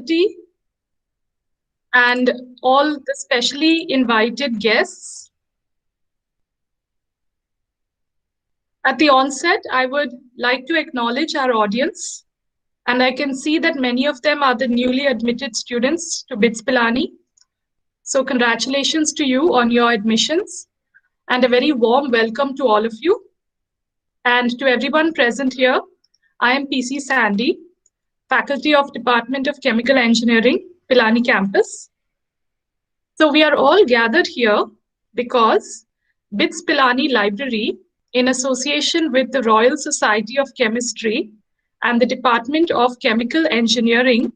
faculty, and all the specially invited guests. At the onset, I would like to acknowledge our audience, and I can see that many of them are the newly admitted students to BITS Pilani. So congratulations to you on your admissions, and a very warm welcome to all of you. And to everyone present here, I am PC Sandy, Faculty of Department of Chemical Engineering, Pilani campus. So we are all gathered here because BITS Pilani Library, in association with the Royal Society of Chemistry and the Department of Chemical Engineering,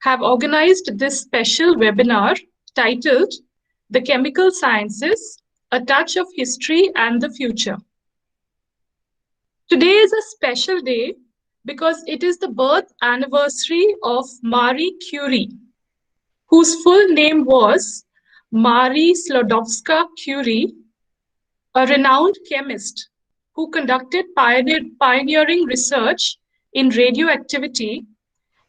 have organized this special webinar titled The Chemical Sciences, A Touch of History and the Future. Today is a special day because it is the birth anniversary of Marie Curie, whose full name was Marie Sklodowska-Curie, a renowned chemist who conducted pioneering research in radioactivity,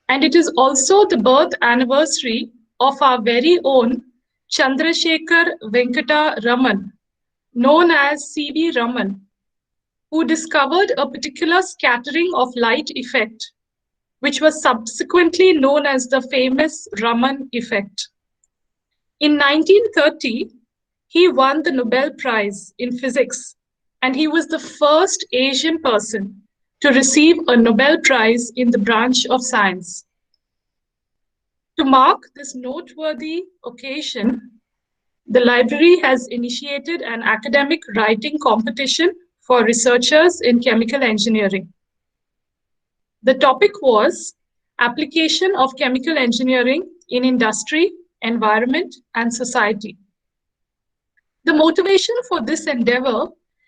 and it is also the birth anniversary of our very own Chandrasekhar Venkata Raman, known as C.V. Raman, who discovered a particular scattering of light effect, which was subsequently known as the famous Raman effect. In 1930, he won the Nobel Prize in Physics, and he was the first Asian person to receive a Nobel Prize in the branch of science. To mark this noteworthy occasion, the library has initiated an academic writing competition for researchers in chemical engineering. The topic was Application of Chemical Engineering in Industry, Environment, and Society. The motivation for this endeavor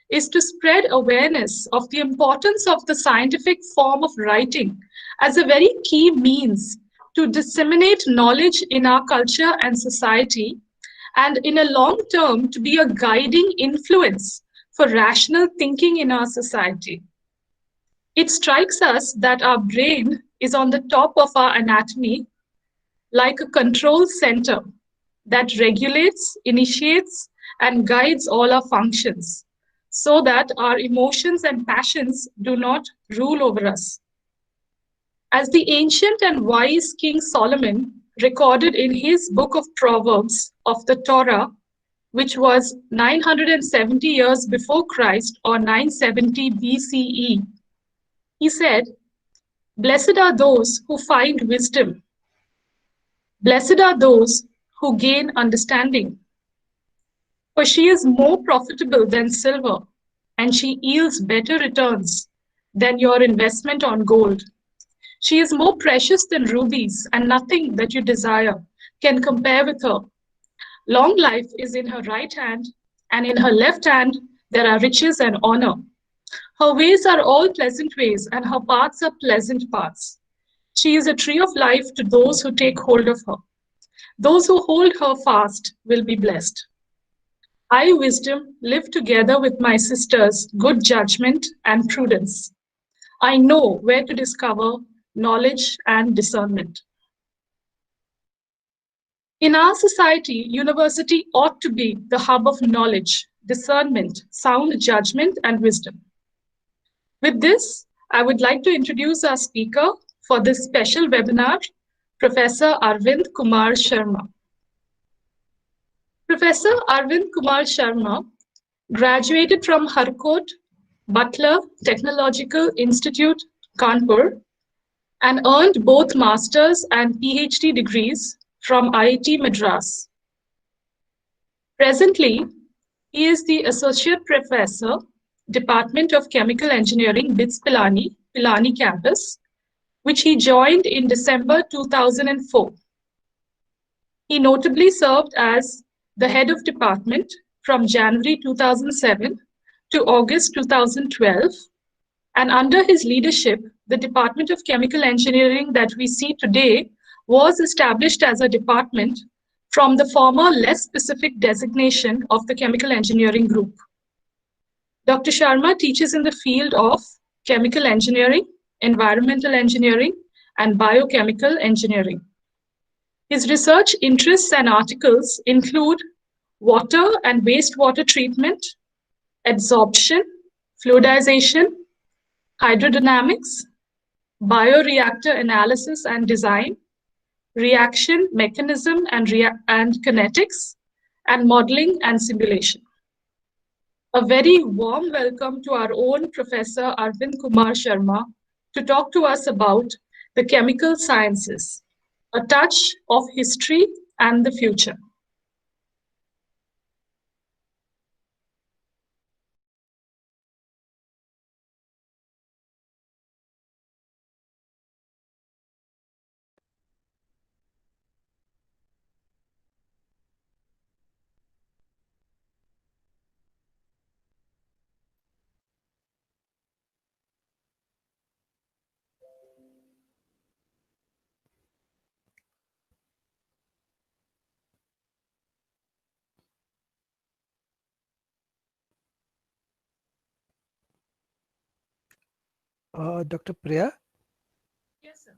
is to spread awareness of the importance of the scientific form of writing as a very key means to disseminate knowledge in our culture and society, and in a long term to be a guiding influence for rational thinking in our society. It strikes us that our brain is on the top of our anatomy, like a control center that regulates, initiates, and guides all our functions, so that our emotions and passions do not rule over us. As the ancient and wise King Solomon recorded in his book of Proverbs of the Torah, which was 970 years before Christ, or 970 BCE, he said, "Blessed are those who find wisdom. Blessed are those who gain understanding. For she is more profitable than silver, and she yields better returns than your investment on gold. She is more precious than rubies, and nothing that you desire can compare with her. Long life is in her right hand, and in her left hand there are riches and honor. Her ways are all pleasant ways, and her paths are pleasant paths. She is a tree of life to those who take hold of her. Those who hold her fast will be blessed. I, wisdom, live together with my sisters, good judgment and prudence. I know where to discover knowledge and discernment." In our society, university ought to be the hub of knowledge, discernment, sound judgment, and wisdom. With this, I would like to introduce our speaker for this special webinar, Professor Arvind Kumar Sharma. Professor Arvind Kumar Sharma graduated from Harcourt Butler Technological Institute, Kanpur, and earned both master's and PhD degrees from IIT Madras. Presently, he is the Associate Professor, Department of Chemical Engineering, BITS Pilani, Pilani campus, which he joined in December 2004. He notably served as the head of department from January 2007 to August 2012, and under his leadership, the Department of Chemical Engineering that we see today was established as a department from the former less specific designation of the Chemical Engineering Group. Dr. Sharma teaches in the field of chemical engineering, environmental engineering, and biochemical engineering. His research interests and articles include water and wastewater treatment, adsorption, fluidization, hydrodynamics, bioreactor analysis and design, reaction mechanism and kinetics, and modeling and simulation. A very warm welcome to our own Professor Arvind Kumar Sharma to talk to us about the chemical sciences, a touch of history and the future. Dr. Priya, Yes, sir.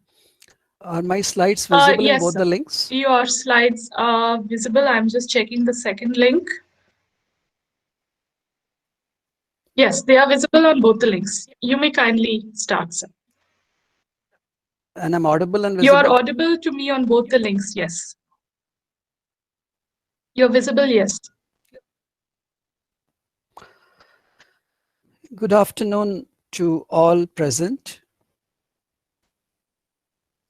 are my slides visible in Yes, both sir. the links? Your slides are visible. I'm just checking the second link. Yes, they are visible on both the links. You may kindly start, sir. And I'm audible and You are visible? audible to me on both the links, yes. You're visible, yes. Good afternoon to all present.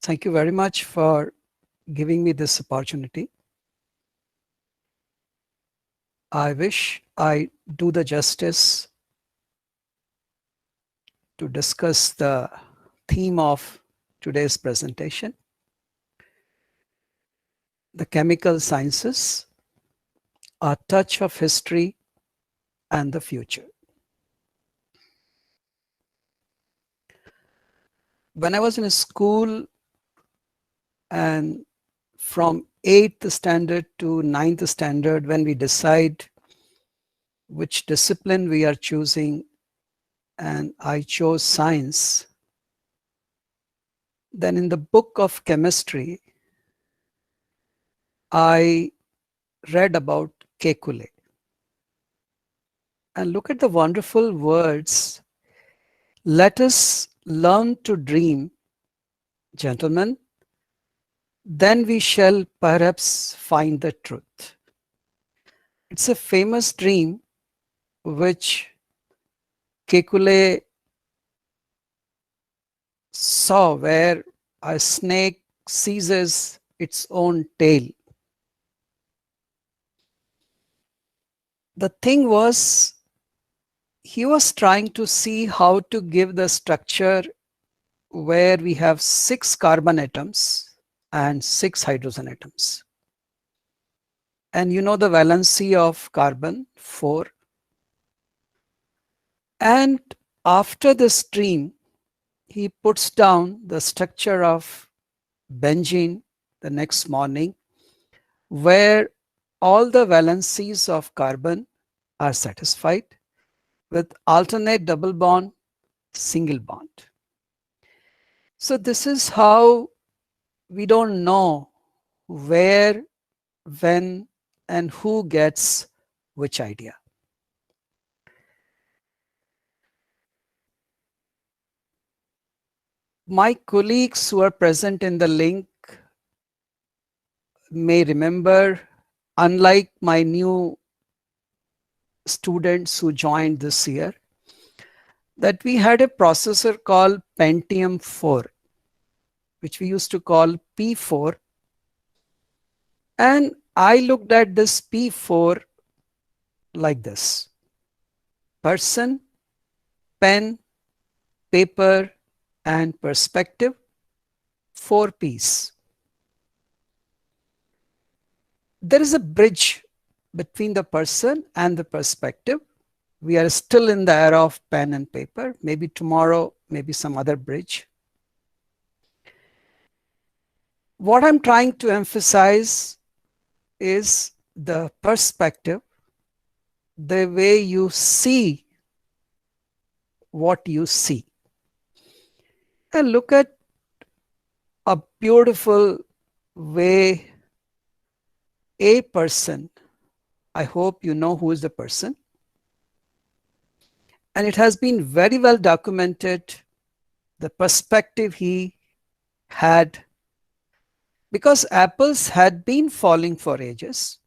Thank you very much for giving me this opportunity. I wish I do the justice to discuss the theme of today's presentation, the chemical sciences, a touch of history and the future. When I was in school and from 8th standard to 9th standard, when we decide which discipline we are choosing, and I chose science, then in the book of chemistry, I read about Kekulé. And look at the wonderful words. Let us learn to dream, gentlemen, then we shall perhaps find the truth. It's a famous dream which Kekulé saw, where a snake seizes its own tail. The thing was, he was trying to see how to give the structure where we have 6 carbon atoms and 6 hydrogen atoms. And you know the valency of carbon, 4. And after the stream, he puts down the structure of benzene the next morning, where all the valencies of carbon are satisfied with alternate double bond, single bond. So this is how we don't know where, when, and who gets which idea. My colleagues who are present in the link may remember, unlike my new students who joined this year, that we had a processor called Pentium 4, which we used to call P4. And I looked at this P4 like this: person, pen, paper, and perspective, 4 P's. There is a bridge between the person and the perspective. We are still in the era of pen and paper. Maybe tomorrow, maybe some other bridge. What I'm trying to emphasize is the perspective, the way you see what you see. And look at a beautiful where a person, I hope you know who is the person, and it has been very well documented the perspective he had, because apples had been falling for ages.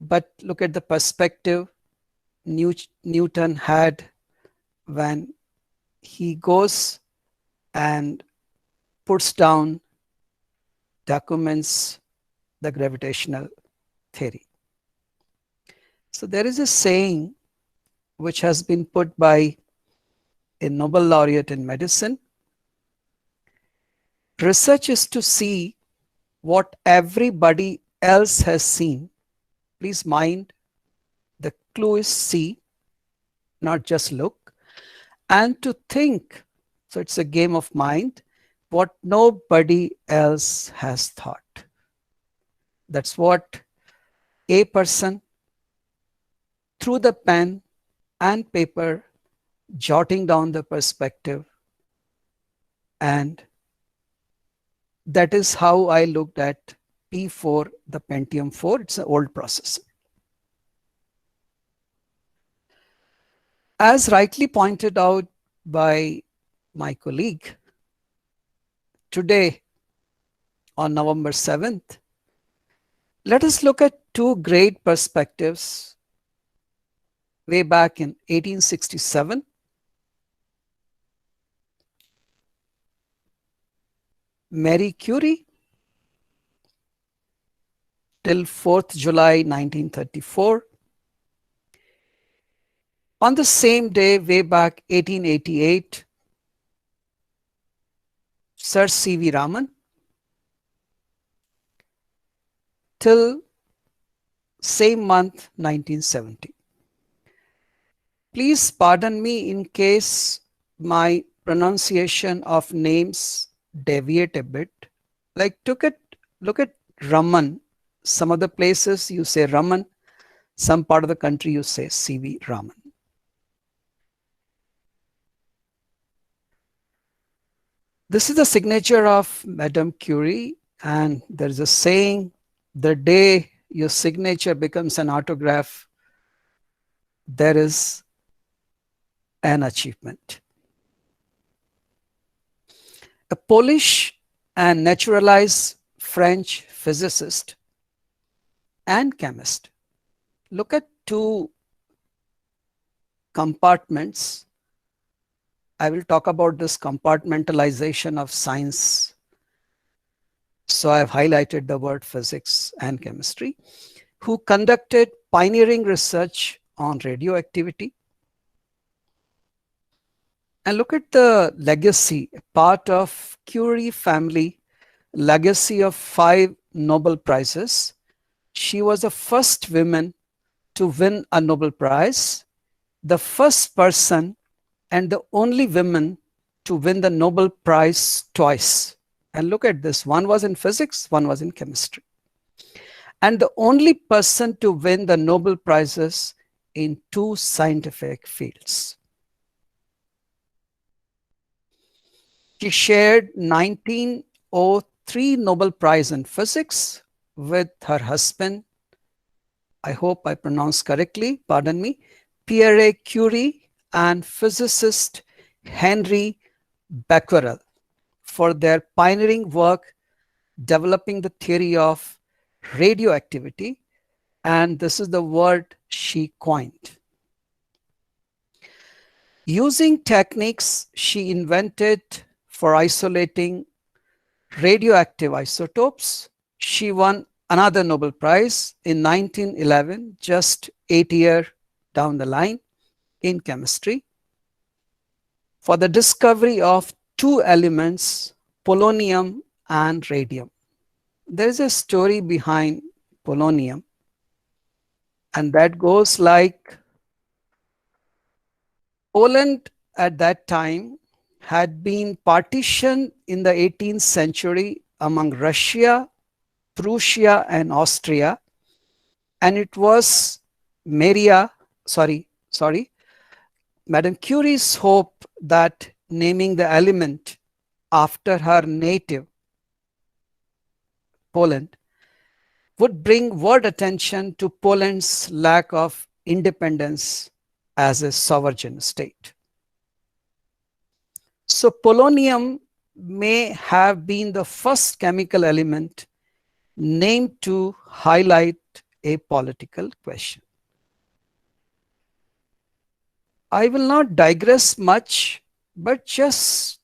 But look at the perspective Newton had when he goes and puts down, documents the gravitational theory. So there is a saying which has been put by a Nobel laureate in medicine. Research is to see what everybody else has seen. Please mind, the clue is see, not just look, and to think. So it's a game of mind, what nobody else has thought. That's what a person, through the pen and paper, jotting down the perspective, and that is how I looked at P4, the Pentium 4. It's an old processor. As rightly pointed out by my colleague, today on November 7th, let us look at two great perspectives way back in 1867. Marie Curie till 4th July 1934. On the same day, way back 1888, Sir C.V. Raman till same month 1970. Please pardon me in case my pronunciation of names deviate a bit. Like look at Raman. Some other places you say Raman, some part of the country you say C.V. Raman. This is the signature of Madame Curie, and there is a saying, the day your signature becomes an autograph, there is an achievement. A Polish and naturalized French physicist and chemist. Look at two compartments. I will talk about this compartmentalization of science. So I've highlighted the word physics and chemistry, who conducted pioneering research on radioactivity. And look at the legacy, part of Curie family legacy of 5 Nobel Prizes. She was the first woman to win a Nobel Prize, the first person and the only woman to win the Nobel Prize twice. And look at this, one was in physics, one was in chemistry. And the only person to win the Nobel Prizes in 2 scientific fields. She shared 1903 Nobel Prize in Physics with her husband, I hope I pronounced correctly, pardon me, Pierre Curie, and physicist Henry Becquerel, for their pioneering work developing the theory of radioactivity. And this is the word she coined. Using techniques she invented for isolating radioactive isotopes, she won another Nobel Prize in 1911, just 8 years down the line, in chemistry, for the discovery of 2 elements, polonium and radium. There is a story behind polonium, and that goes like Poland at that time had been partitioned in the 18th century among Russia, Prussia, and Austria, and it was Madame Curie's hope that naming the element after her native Poland would bring world attention to Poland's lack of independence as a sovereign state. So polonium may have been the first chemical element named to highlight a political question. I will not digress much, but just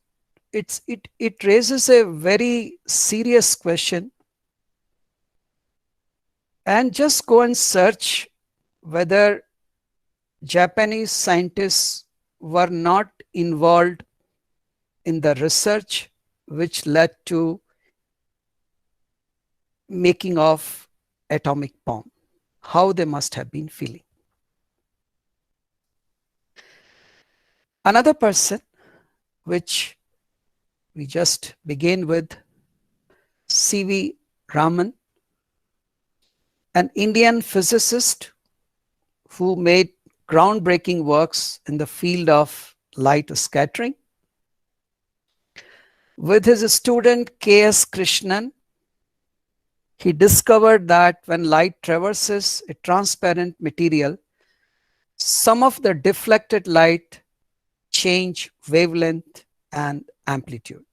it raises a very serious question. And just go and search whether Japanese scientists were not involved in the research which led to making of atomic bomb. How they must have been feeling. Another person which we just began with, C.V. Raman, an Indian physicist who made groundbreaking works in the field of light scattering. With his student K.S. Krishnan, he discovered that when light traverses a transparent material, some of the deflected light change wavelength and amplitude.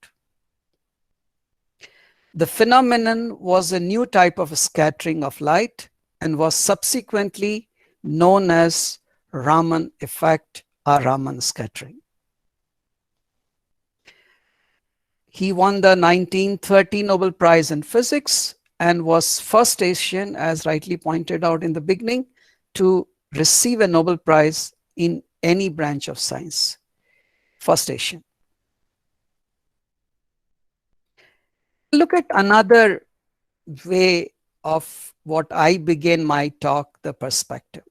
The phenomenon was a new type of scattering of light and was subsequently known as Raman effect or Raman scattering. He won the 1930 Nobel Prize in Physics and was first Asian, as rightly pointed out in the beginning, to receive a Nobel Prize in any branch of science. First Asian. Look at another way of what I began my talk, the perspective,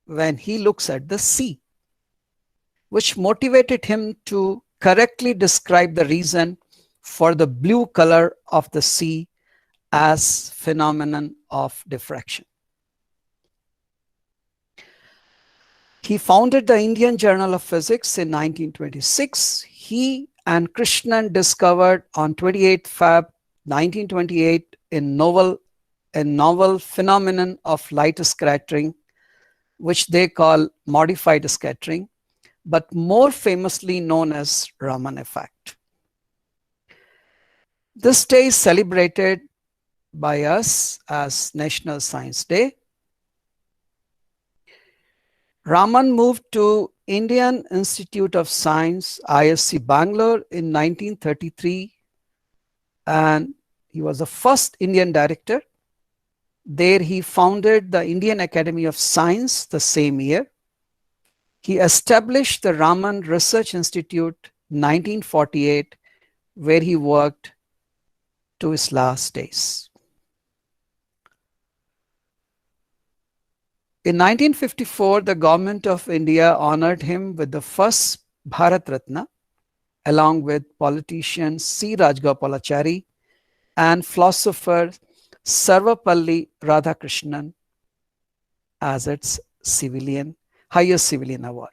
when he looks at the sea, which motivated him to correctly describe the reason for the blue color of the sea as phenomenon of diffraction. He founded the Indian Journal of Physics in 1926. He and Krishnan discovered on 28th Feb 1928 a novel phenomenon of light scattering, which they call modified scattering, but more famously known as Raman effect. This day is celebrated by us as National Science Day. Raman moved to Indian Institute of Science, ISC Bangalore in 1933, and he was the first Indian director. There he founded the Indian Academy of Science the same year. He established the Raman Research Institute 1948, where he worked to his last days. In 1954, the government of India honored him with the first Bharat Ratna, along with politician C. Rajagopalachari and philosopher Sarvapalli Radhakrishnan as its highest civilian award.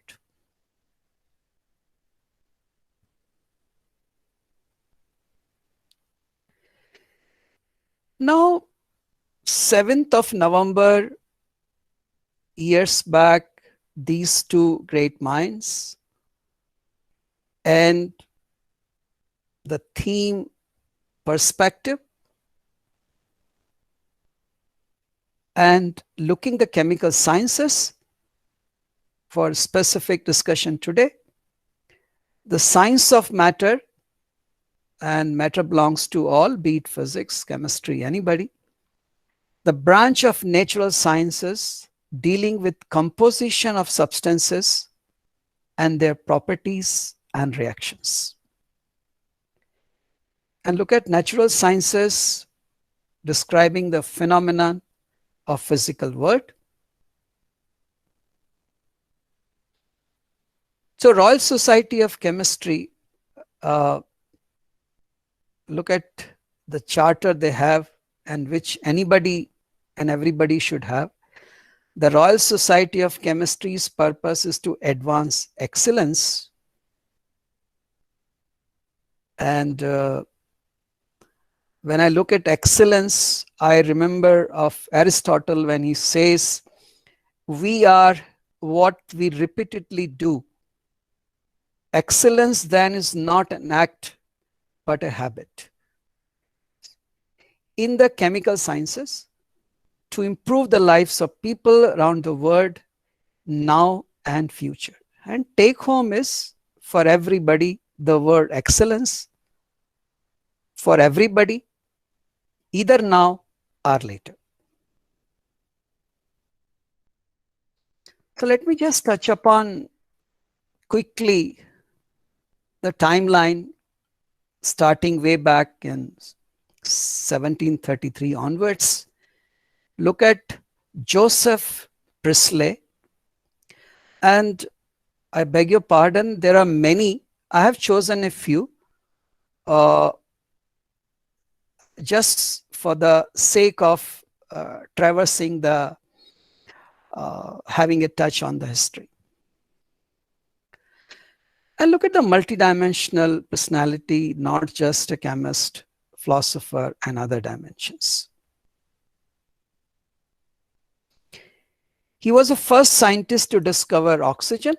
Now, 7th of November, years back, these two great minds, and the theme perspective and looking the chemical sciences for specific discussion today. The science of matter, and matter belongs to all, be it physics, chemistry, anybody. The branch of natural sciences dealing with composition of substances and their properties and reactions. And look at natural sciences describing the phenomenon of physical world. So Royal Society of Chemistry, look at the charter they have, and which anybody and everybody should have. The Royal Society of Chemistry's purpose is to advance excellence, and When I look at excellence, I remember of Aristotle when he says, we are what we repeatedly do. Excellence then is not an act, but a habit. In the chemical sciences, to improve the lives of people around the world, now and future. And take home is for everybody the word excellence, for everybody, either now or later. So let me just touch upon quickly the timeline starting way back in 1733 onwards. Look at Joseph Priestley, and I beg your pardon, there are many. I have chosen a few just for the sake of traversing the having a touch on the history. And look at the multidimensional personality, not just a chemist, philosopher, and other dimensions. He was the first scientist to discover oxygen.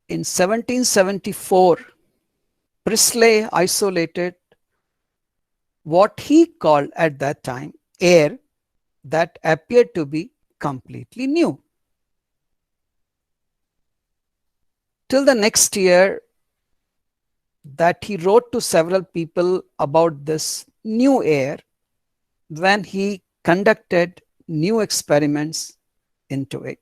In 1774, Priestley isolated what he called at that time air that appeared to be completely new. Till the next year, that he wrote to several people about this new air when he conducted new experiments into it.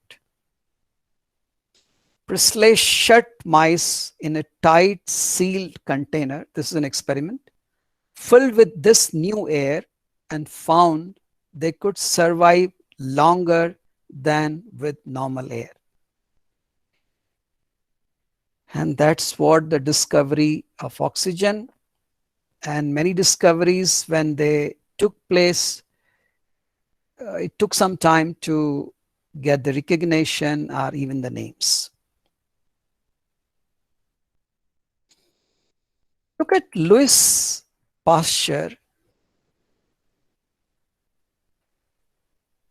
Priestley shut mice in a tight sealed container. This is an experiment filled with this new air and found they could survive longer than with normal air. And that's what the discovery of oxygen and many discoveries, when they took place, it took some time to get the recognition or even the names. Look at Louis Pasteur.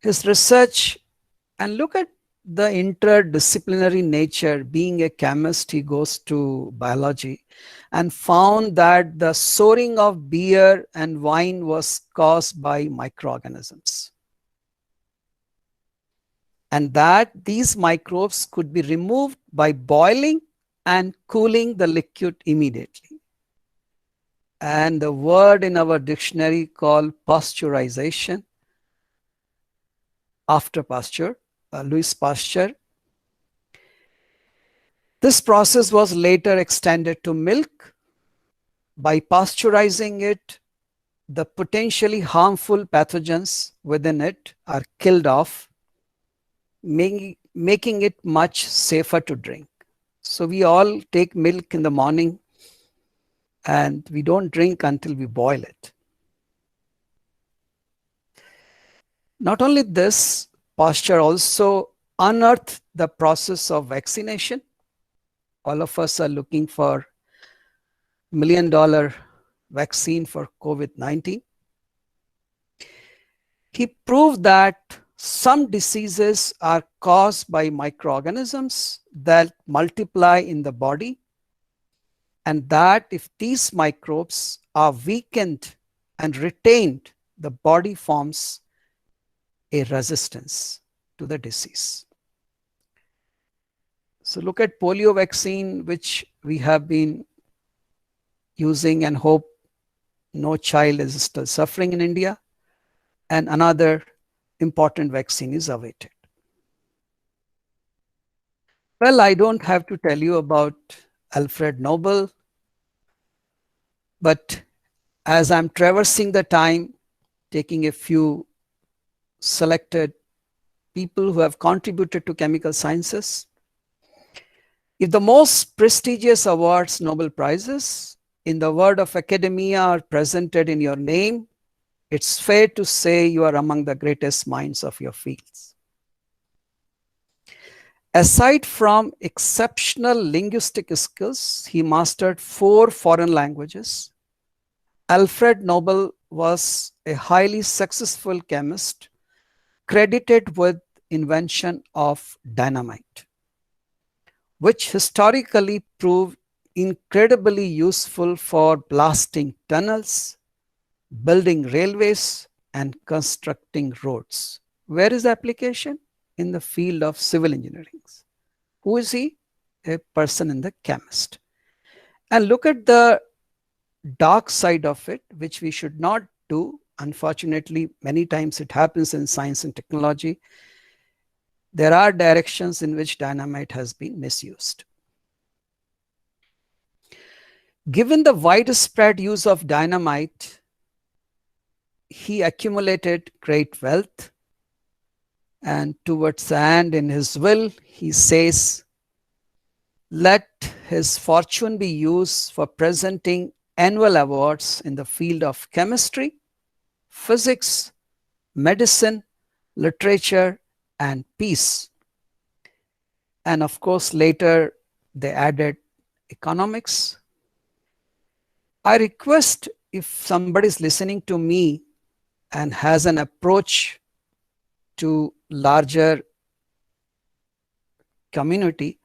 His research, and look at the interdisciplinary nature. Being a chemist, he goes to biology and found that the soaring of beer and wine was caused by microorganisms, and that these microbes could be removed by boiling and cooling the liquid immediately. And the word in our dictionary called pasteurization, after Pasteur, Louis Pasteur. This process was later extended to milk. By pasteurizing it, the potentially harmful pathogens within it are killed off, making it much safer to drink. So we all take milk in the morning and we don't drink until we boil it. Not only this, Pasteur also unearthed the process of vaccination. All of us are looking for $1 million vaccine for COVID-19. He proved that some diseases are caused by microorganisms that multiply in the body, and that if these microbes are weakened and retained, the body forms a resistance to the disease. So look at polio vaccine, which we have been using, and hope no child is still suffering in India. And another important vaccine is awaited. Well, I don't have to tell you about Alfred Nobel, but as I'm traversing the time, taking a few selected people who have contributed to chemical sciences. If the most prestigious awards, Nobel Prizes, in the world of academia are presented in your name, it's fair to say you are among the greatest minds of your fields. Aside from exceptional linguistic skills, he mastered 4 foreign languages. Alfred Nobel was a highly successful chemist credited with invention of dynamite, which historically proved incredibly useful for blasting tunnels, building railways, and constructing roads. Where is the application? In the field of civil engineering. Who is he? A person in the chemist. And look at the dark side of it, which we should not do. Unfortunately, many times it happens in science and technology. There are directions in which dynamite has been misused. Given the widespread use of dynamite, he accumulated great wealth. And towards the end, in his will, he says, let his fortune be used for presenting annual awards in the field of chemistry, physics, medicine, literature, and peace. And of course, later they added economics. I request, if somebody is listening to me and has an approach to larger community,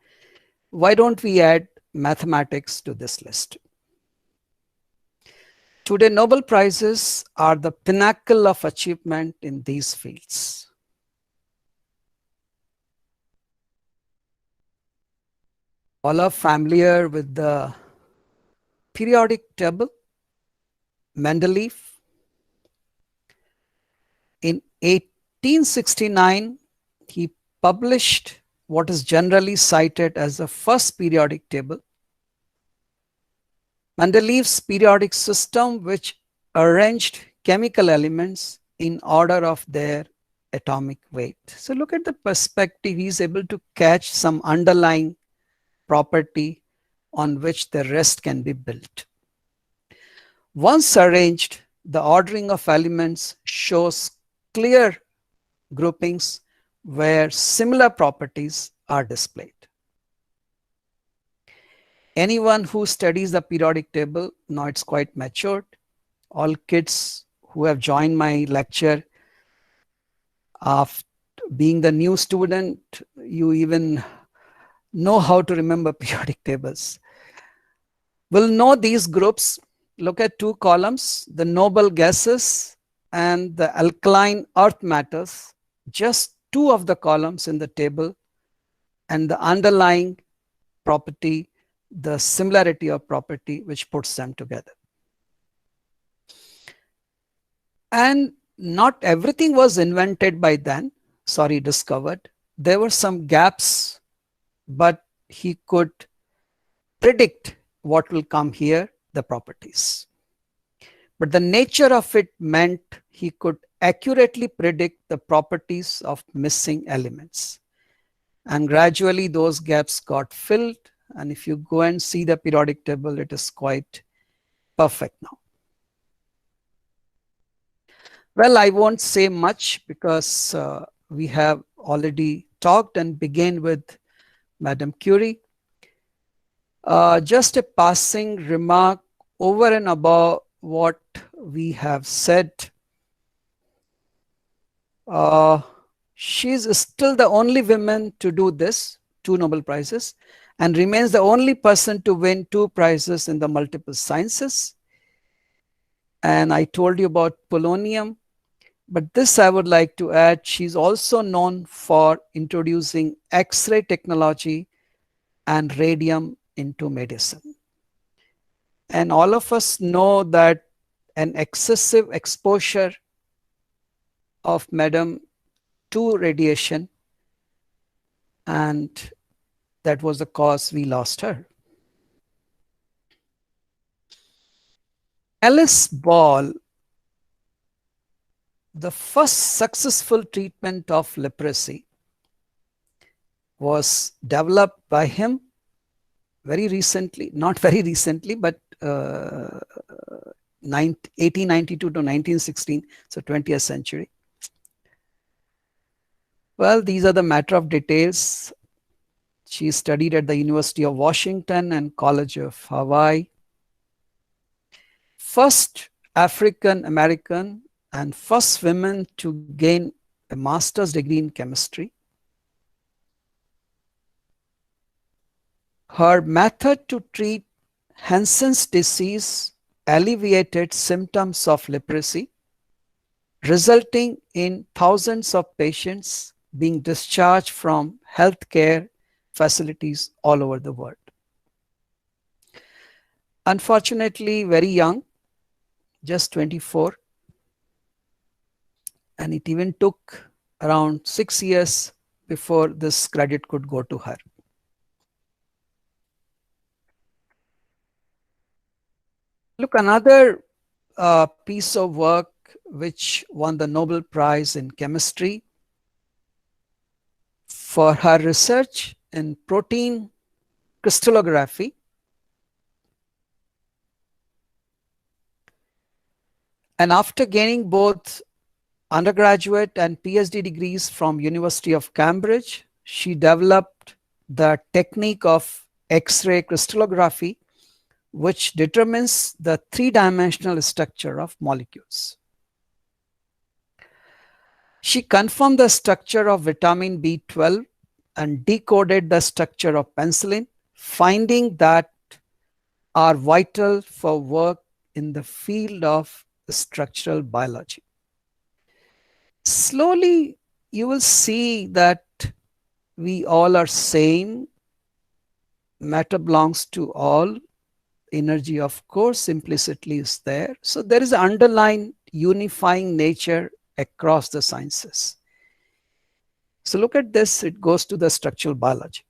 why don't we add mathematics to this list? Today, Nobel Prizes are the pinnacle of achievement in these fields. All are familiar with the periodic table, Mendeleev. In 1869, he published what is generally cited as the first periodic table. Mendeleev's periodic system, which arranged chemical elements in order of their atomic weight. So look at the perspective. He's able to catch some underlying property on which the rest can be built. Once arranged, the ordering of elements shows clear groupings where similar properties are displayed. Anyone who studies the periodic table, now it's quite matured. All kids who have joined my lecture, after being the new student, you even know how to remember periodic tables. We'll know these groups. Look at 2 columns, the noble gases and the alkaline earth matters, just 2 of the columns in the table, and the underlying property, the similarity of property which puts them together. And not everything was invented by then, discovered. There were some gaps, but he could predict what will come here, the properties. But the nature of it meant he could accurately predict the properties of missing elements. And gradually those gaps got filled. And if you go and see the periodic table, it is quite perfect now. Well, I won't say much because we have already talked and began with Madame Curie. Just a passing remark over and above what we have said. She is still the only woman to do this, 2 Nobel Prizes, and remains the only person to win 2 prizes in the multiple sciences. And I told you about polonium, but this I would like to add, she's also known for introducing X-ray technology and radium into medicine. And all of us know that an excessive exposure of Madame to radiation, and that was the cause we lost her. Alice Ball, the first successful treatment of leprosy, was developed by him very recently, not very recently, but 1892 to 1916, so 20th century. Well, these are the matter of details. She studied at the University of Washington and College of Hawaii. First African American and first woman to gain a master's degree in chemistry. Her method to treat Hansen's disease alleviated symptoms of leprosy, resulting in thousands of patients being discharged from healthcare facilities all over the world. Unfortunately, very young, just 24, and it even took around 6 years before this credit could go to her. Look, another piece of work which won the Nobel Prize in Chemistry for her research in protein crystallography. And after gaining both undergraduate and PhD degrees from University of Cambridge, she developed the technique of X-ray crystallography, which determines the three-dimensional structure of molecules. She confirmed the structure of vitamin B12 and decoded the structure of penicillin, finding that are vital for work in the field of structural biology. Slowly, you will see that we all are same. Matter belongs to all. Energy, of course, implicitly is there. So there is an underlying unifying nature across the sciences. So look at this, it goes to the structural biology.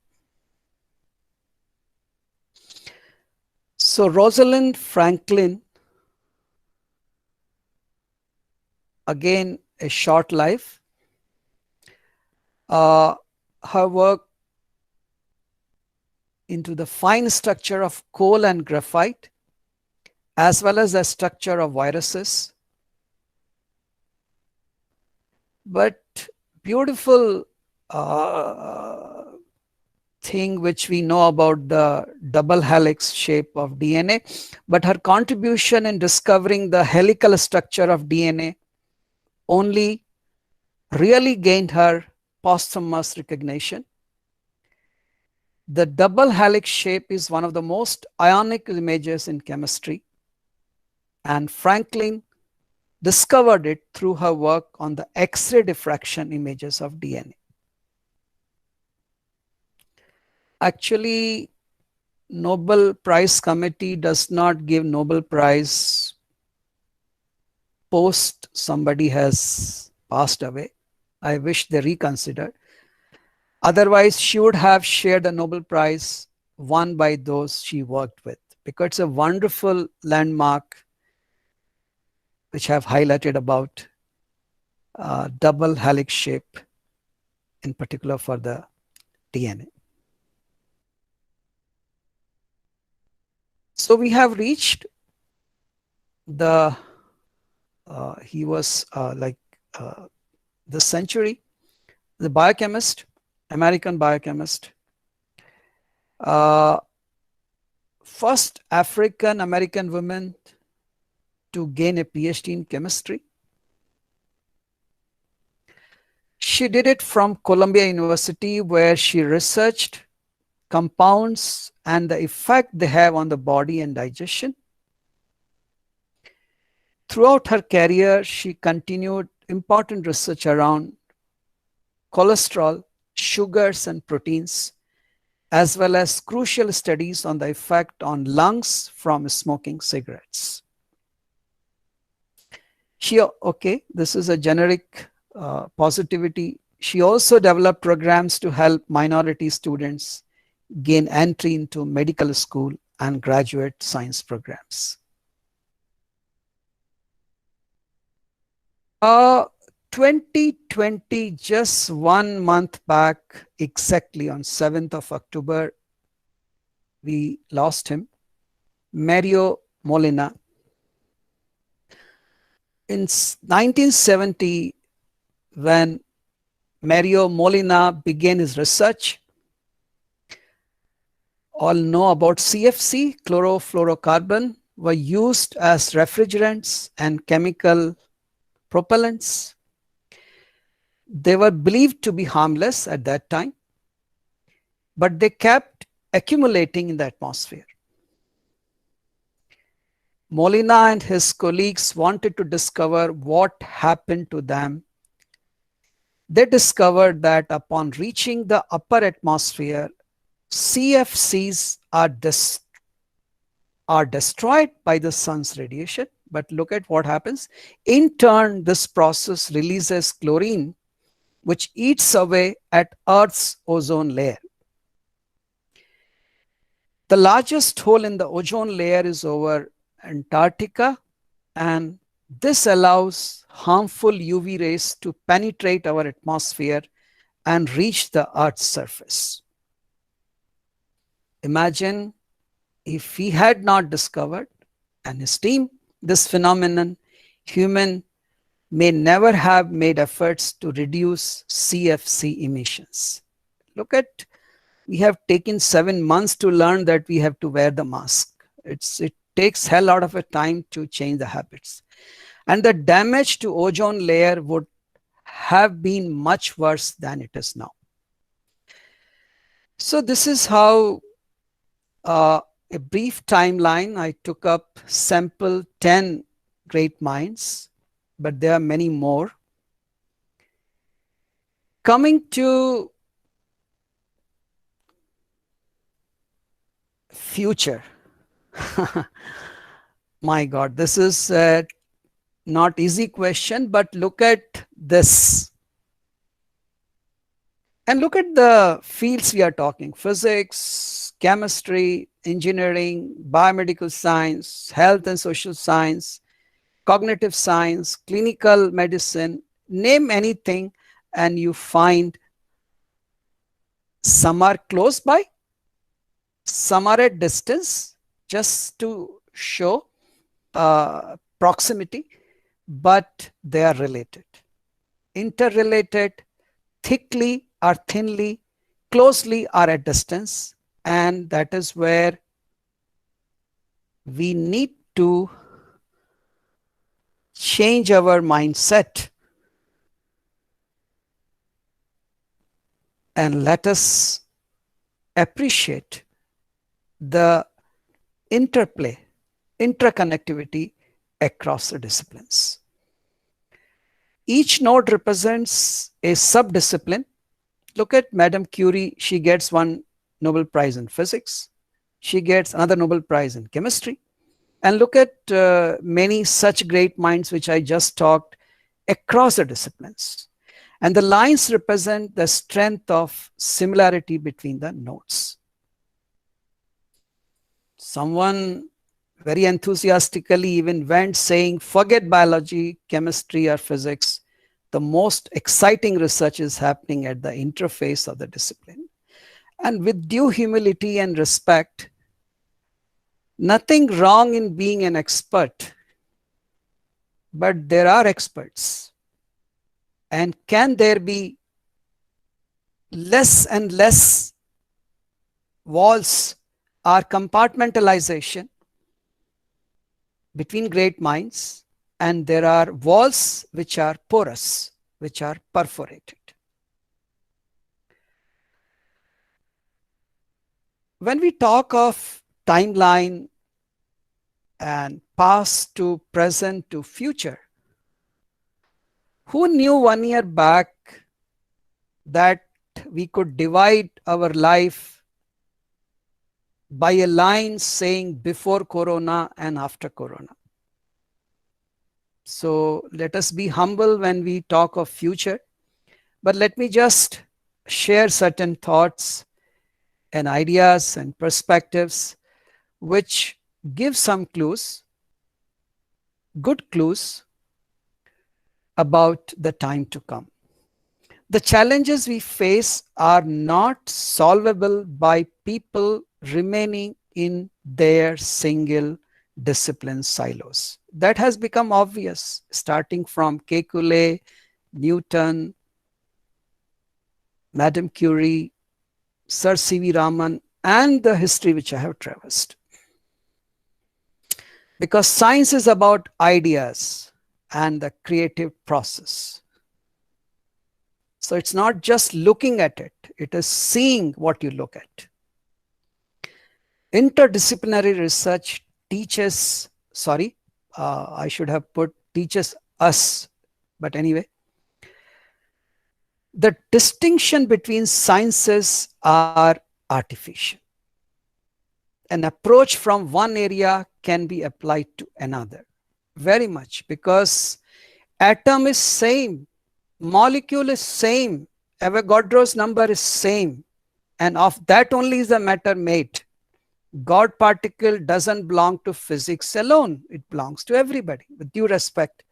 So Rosalind Franklin, again a short life. Her work into the fine structure of coal and graphite, as well as the structure of viruses. But beautiful thing which we know about the double helix shape of DNA, but her contribution in discovering the helical structure of DNA only really gained her posthumous recognition. The double helix shape is one of the most ionic images in chemistry, and Franklin discovered it through her work on the X-ray diffraction images of DNA. Actually, Nobel Prize Committee does not give Nobel Prize post somebody has passed away. I wish they reconsider. Otherwise, she would have shared the Nobel Prize won by those she worked with, because it's a wonderful landmark which I have highlighted about double helix shape, in particular for the DNA. So we have reached the, he was this century, the biochemist, American biochemist, first African American woman to gain a PhD in chemistry. She did it from Columbia University, where she researched compounds and the effect they have on the body and digestion. Throughout her career, she continued important research around cholesterol, sugars, and proteins, as well as crucial studies on the effect on lungs from smoking cigarettes. This is a generic positivity. She also developed programs to help minority students gain entry into medical school and graduate science programs. 2020, just 1 month back, exactly on 7th of October, we lost him, Mario Molina. In 1970, when Mario Molina began his research, all know about CFC, chlorofluorocarbon, were used as refrigerants and chemical propellants. They were believed to be harmless at that time, but they kept accumulating in the atmosphere. Molina and his colleagues wanted to discover what happened to them. They discovered that upon reaching the upper atmosphere, CFCs are destroyed by the sun's radiation. But look at what happens. In turn, this process releases chlorine, which eats away at Earth's ozone layer. The largest hole in the ozone layer is over Antarctica, and this allows harmful UV rays to penetrate our atmosphere and reach the Earth's surface. Imagine if he had not discovered and his team this phenomenon, human may never have made efforts to reduce CFC emissions. Look at, we have taken 7 months to learn that we have to wear the mask. It takes hell out of a time to change the habits. And the damage to ozone layer would have been much worse than it is now. So this is how a brief timeline. I took up sample 10 great minds, but there are many more. Coming to future. My God, this is a not easy question, but look at this. And look at the fields we are talking: physics, chemistry, engineering, biomedical science, health and social science, cognitive science, clinical medicine. Name anything and you find some are close by, some are at distance, just to show proximity, but they are related, interrelated, thickly or thinly, closely or at distance. And that is where we need to change our mindset and let us appreciate the interplay, interconnectivity across the disciplines. Each node represents a subdiscipline. Look at Madame Curie. She gets one Nobel Prize in physics. She gets another Nobel Prize in chemistry. And look at many such great minds which I just talked across the disciplines. And the lines represent the strength of similarity between the nodes. Someone very enthusiastically even went saying, forget biology, chemistry, or physics. The most exciting research is happening at the interface of the discipline. And with due humility and respect, nothing wrong in being an expert, but there are experts. And can there be less and less walls or compartmentalization between great minds, and there are walls which are porous, which are perforated. When we talk of timeline and past to present to future, who knew 1 year back that we could divide our life by a line saying before Corona and after Corona? So let us be humble when we talk of future, but let me just share certain thoughts and ideas and perspectives which give some clues, good clues about the time to come. The challenges we face are not solvable by people remaining in their single discipline silos. That has become obvious, starting from Kekulé, Newton, Madame Curie, Sir C.V. Raman, and the history which I have traversed. Because science is about ideas and the creative process. So it's not just looking at it, it is seeing what you look at. Interdisciplinary research teaches, I should have put teaches us, but anyway, the distinction between sciences are artificial. An approach from one area can be applied to another very much, because atom is same, molecule is same, Avogadro's number is same, and of that only is the matter made. God particle doesn't belong to physics alone, it belongs to everybody, with due respect.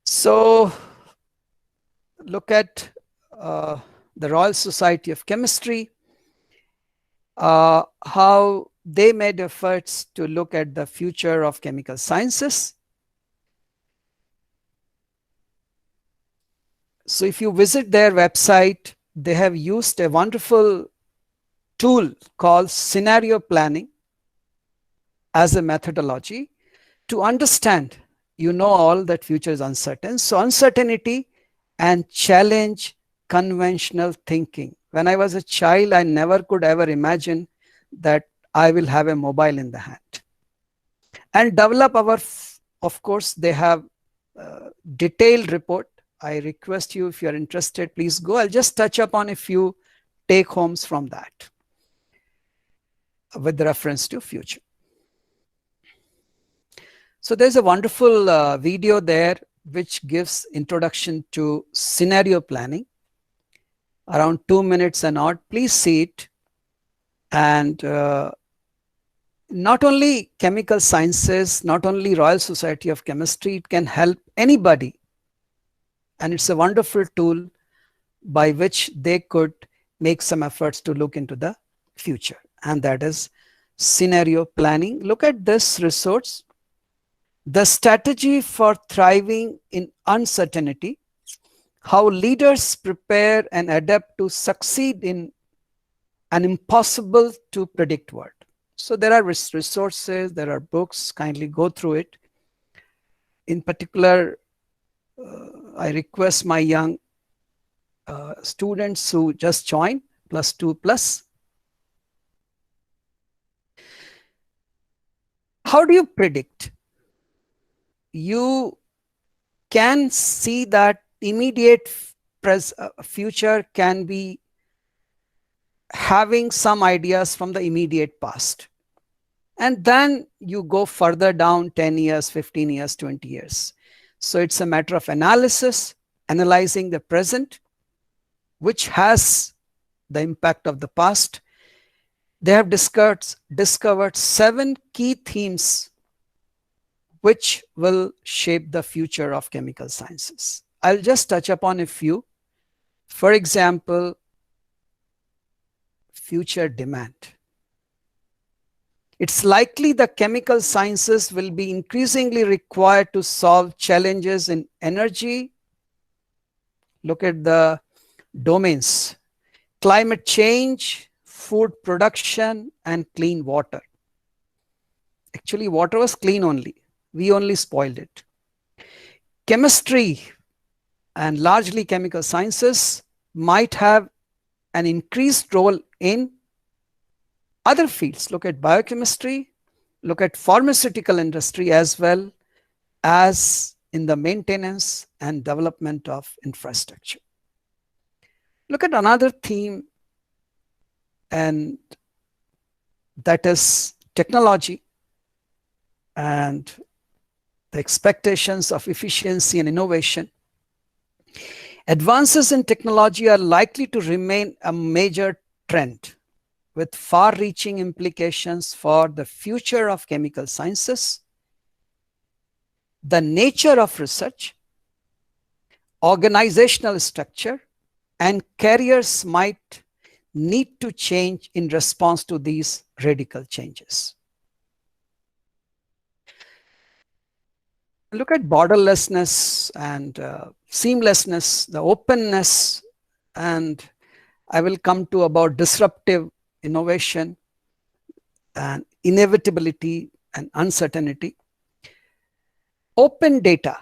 So look at the Royal Society of Chemistry, how they made efforts to look at the future of chemical sciences. So if you visit their website, they have used a wonderful tool called scenario planning as a methodology to understand, all that future is uncertain. So uncertainty and challenge conventional thinking. When I was a child, I never could ever imagine that I will have a mobile in the hand. And develop our, of course, they have a detailed report. I request you, if you're interested, please go. I'll just touch upon a few take homes from that with reference to future. So there's a wonderful video there which gives introduction to scenario planning, around 2 minutes and odd. Please see it. And not only chemical sciences, not only Royal Society of Chemistry, it can help anybody. And it's a wonderful tool by which they could make some efforts to look into the future. And that is scenario planning. Look at this resource. The strategy for thriving in uncertainty, how leaders prepare and adapt to succeed in an impossible to predict world. So there are resources, there are books, kindly go through it. In particular, I request my young students who just joined, +2+. How do you predict? You can see that immediate future can be having some ideas from the immediate past. And then you go further down 10 years, 15 years, 20 years. So it's a matter of analysis, analyzing the present, which has the impact of the past. They have discovered 7 key themes which will shape the future of chemical sciences. I'll just touch upon a few. For example, future demand. It's likely the chemical sciences will be increasingly required to solve challenges in energy. Look at the domains: climate change, food production, and clean water. Actually, water was clean only. We only spoiled it. Chemistry and largely chemical sciences might have an increased role in other fields. Look at biochemistry, look at pharmaceutical industry, as well as in the maintenance and development of infrastructure. Look at another theme, and that is technology and the expectations of efficiency and innovation. Advances in technology are likely to remain a major trend, with far-reaching implications for the future of chemical sciences, the nature of research, organizational structure, and careers might need to change in response to these radical changes. Look at borderlessness and seamlessness, the openness and I will come to about disruptive innovation and inevitability and uncertainty. Open data,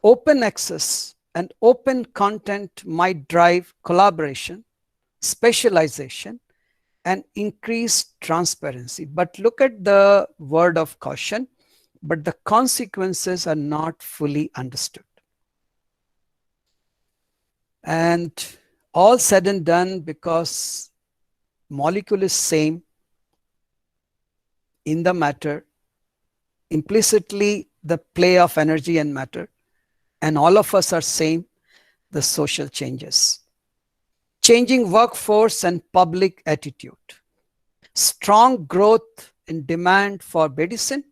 open access, and open content might drive collaboration, specialization, and increased transparency. But look at the word of caution, but the consequences are not fully understood. And all said and done, because molecule is same in the matter, implicitly the play of energy and matter, and all of us are same, the social changes. Changing workforce and public attitude. Strong growth in demand for medicine,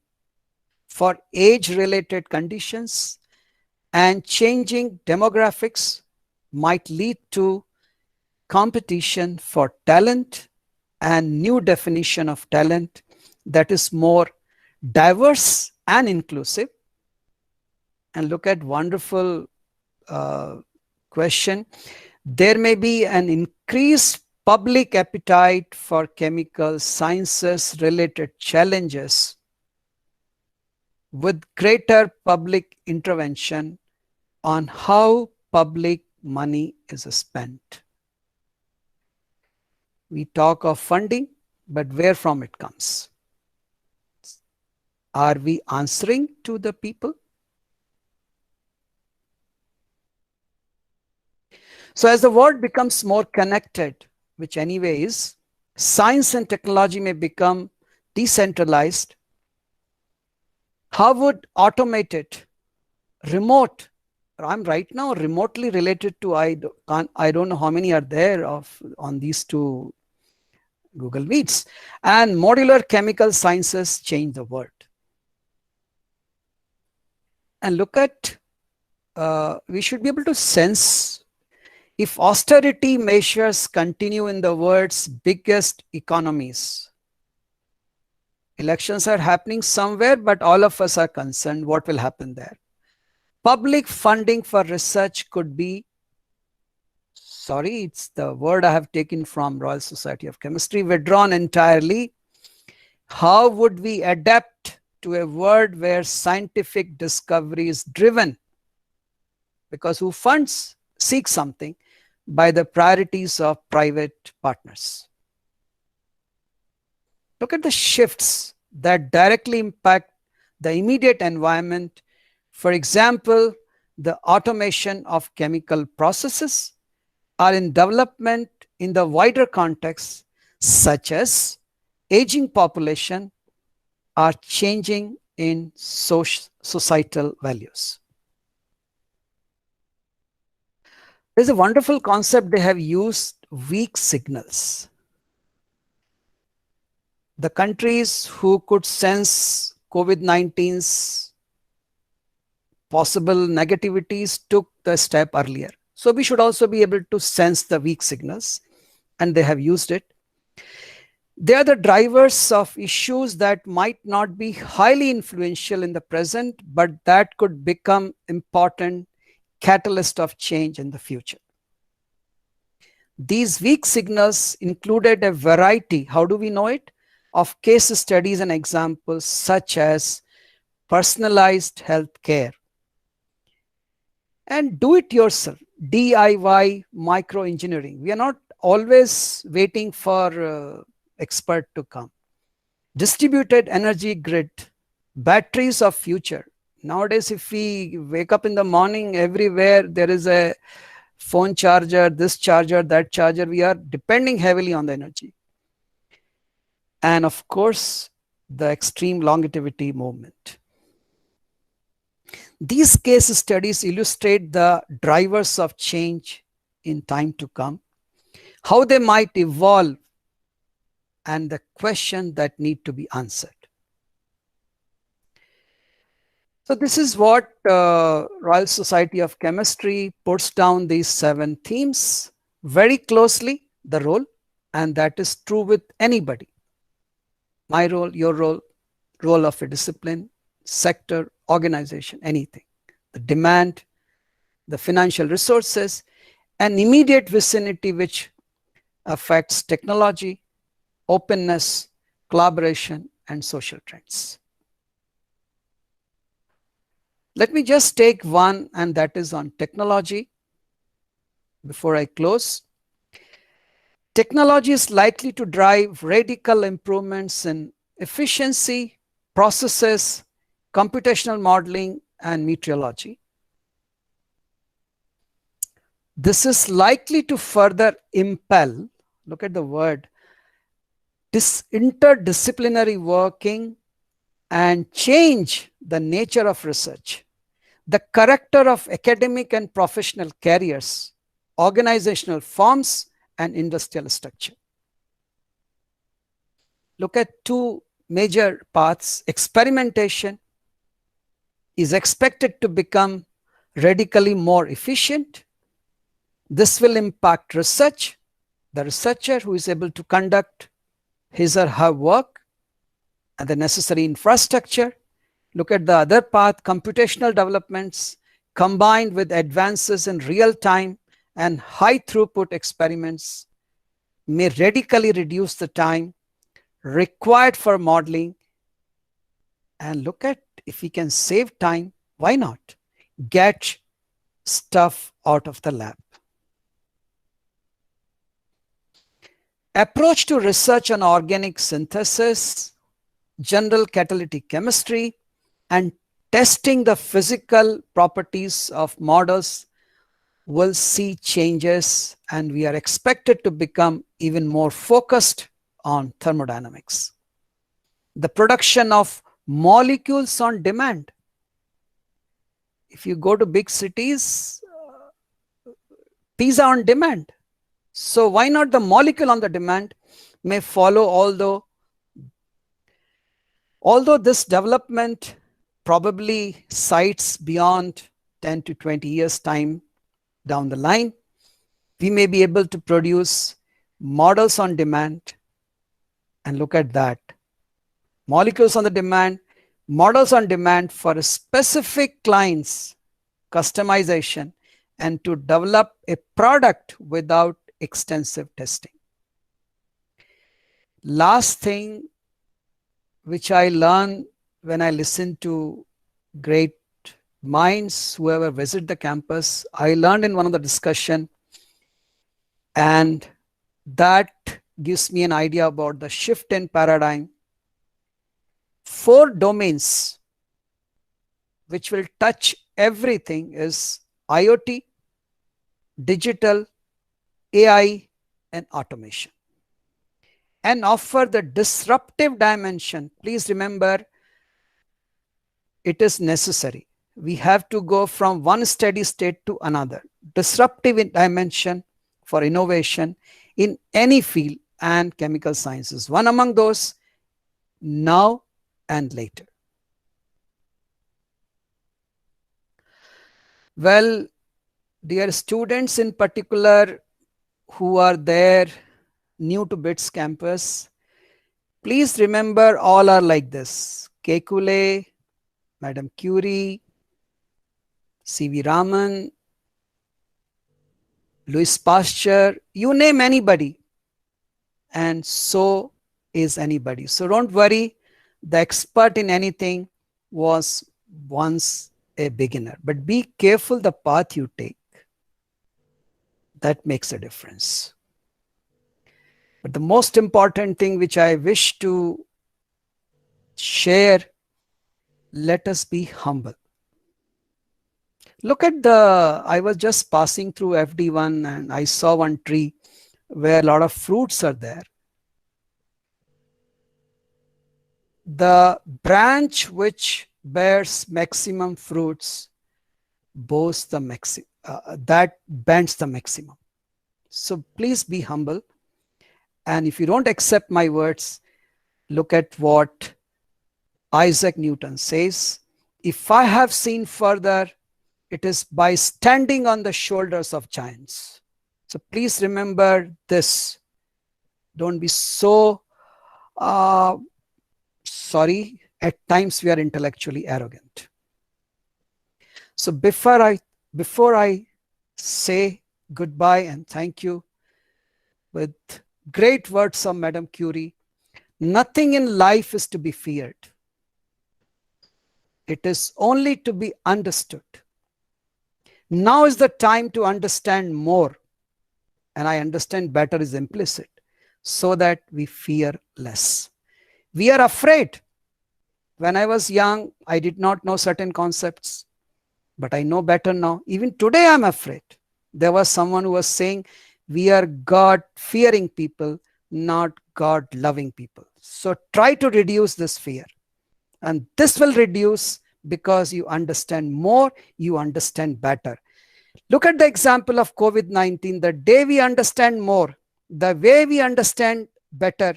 for age-related conditions, and changing demographics might lead to competition for talent and new definition of talent that is more diverse and inclusive. And look at wonderful question. There may be an increased public appetite for chemical sciences related challenges with greater public intervention on how public money is spent. We talk of funding, but where from it comes? Are we answering to the people? So as the world becomes more connected, which anyway is, science and technology may become decentralized. How would automated, remote, I'm right now remotely related to, I don't know how many are there on these two Google Meets, and modular chemical sciences change the world. And look at, we should be able to sense if austerity measures continue in the world's biggest economies. Elections are happening somewhere, but all of us are concerned what will happen there. Public funding for research could be, sorry, it's the word I have taken from Royal Society of Chemistry, withdrawn entirely. How would we adapt to a world where scientific discovery is driven? Because who funds seek something by the priorities of private partners. Look at the shifts that directly impact the immediate environment. For example, the automation of chemical processes are in development in the wider context, such as aging population are changing in societal values. There's a wonderful concept they have used, weak signals. The countries who could sense COVID-19's possible negativities took the step earlier. So we should also be able to sense the weak signals, and they have used it. They are the drivers of issues that might not be highly influential in the present, but that could become important catalyst of change in the future. These weak signals included a variety, how do we know it, of case studies and examples such as personalized health care and do-it-yourself, DIY microengineering. We are not always waiting for expert to come. Distributed energy grid, batteries of future. Nowadays, if we wake up in the morning, everywhere there is a phone charger, this charger, that charger. We are depending heavily on the energy. And of course, the extreme longevity movement. These case studies illustrate the drivers of change in time to come, how they might evolve, and the question that need to be answered. So this is what Royal Society of Chemistry puts down these 7 themes very closely, the role, and that is true with anybody. My role, your role, role of a discipline, sector, organization, anything. The demand, the financial resources, and immediate vicinity which affects technology, openness, collaboration, and social trends. Let me just take one, and that is on technology. Before I close, technology is likely to drive radical improvements in efficiency, processes, computational modeling, and meteorology. This is likely to further impel, look at the word, this interdisciplinary working and change the nature of research, the character of academic and professional careers, organizational forms, and industrial structure. Look at two major paths. Experimentation is expected to become radically more efficient. This will impact research, the researcher who is able to conduct his or her work and the necessary infrastructure. Look at the other path, computational developments combined with advances in real-time and high-throughput experiments may radically reduce the time required for modeling. And look at, if we can save time, why not get stuff out of the lab? Approach to research on organic synthesis, general catalytic chemistry, and testing the physical properties of models will see changes, and we are expected to become even more focused on thermodynamics. The production of molecules on demand. If you go to big cities, pizza on demand. So why not the molecule on the demand may follow, although this development probably sites beyond 10 to 20 years time down the line, we may be able to produce models on demand. And look at that, molecules on the demand, models on demand for a specific client's customization and to develop a product without extensive testing. Last thing which I learned when I listen to great minds, whoever visit the campus, I learned in one of the discussion, and that gives me an idea about the shift in paradigm. 4 domains which will touch everything is IoT, digital, AI, and automation, and offer the disruptive dimension. Please remember, it is necessary. We have to go from one steady state to another. Disruptive dimension for innovation in any field, and chemical sciences one among those, now and later. Well, dear students in particular who are there new to BITS campus, please remember all are like this: Kekulé, Madam Curie, C.V. Raman, Louis Pasteur, you name anybody, and so is anybody. So don't worry, the expert in anything was once a beginner, but be careful the path you take. That makes a difference. But the most important thing which I wish to share, let us be humble. Look at I was just passing through FD1 and I saw one tree where a lot of fruits are there. The branch which bears maximum fruits boasts the that bends the maximum. So please be humble. And if you don't accept my words, look at what Isaac Newton says: if I have seen further, it is by standing on the shoulders of giants. So please remember this. Don't be so, sorry, at times we are intellectually arrogant. So before I say goodbye and thank you, with great words of Madame Curie. Nothing in life is to be feared. It is only to be understood. Now is the time to understand more. And I understand better is implicit, so that we fear less. We are afraid. When I was young, I did not know certain concepts, but I know better now. Even today, I'm afraid. There was someone who was saying, we are God-fearing people, not God-loving people. So try to reduce this fear. And this will reduce because you understand more, you understand better. Look at the example of COVID-19. The day we understand more, the way we understand better,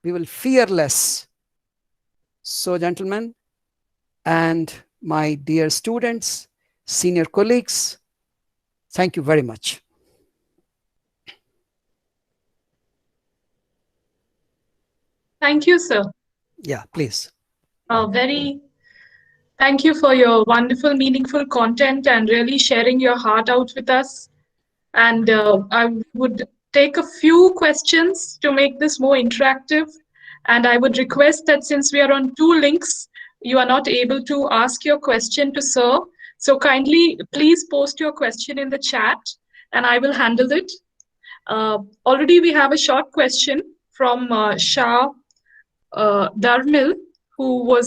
we will fear less. So, gentlemen, and my dear students, senior colleagues, thank you very much. Thank you, sir. Yeah, please. Thank you for your wonderful, meaningful content and really sharing your heart out with us. And I would take a few questions to make this more interactive. And I would request that since we are on two links, you are not able to ask your question to Sir. So kindly, please post your question in the chat and I will handle it. Already we have a short question from Shah Darmil, who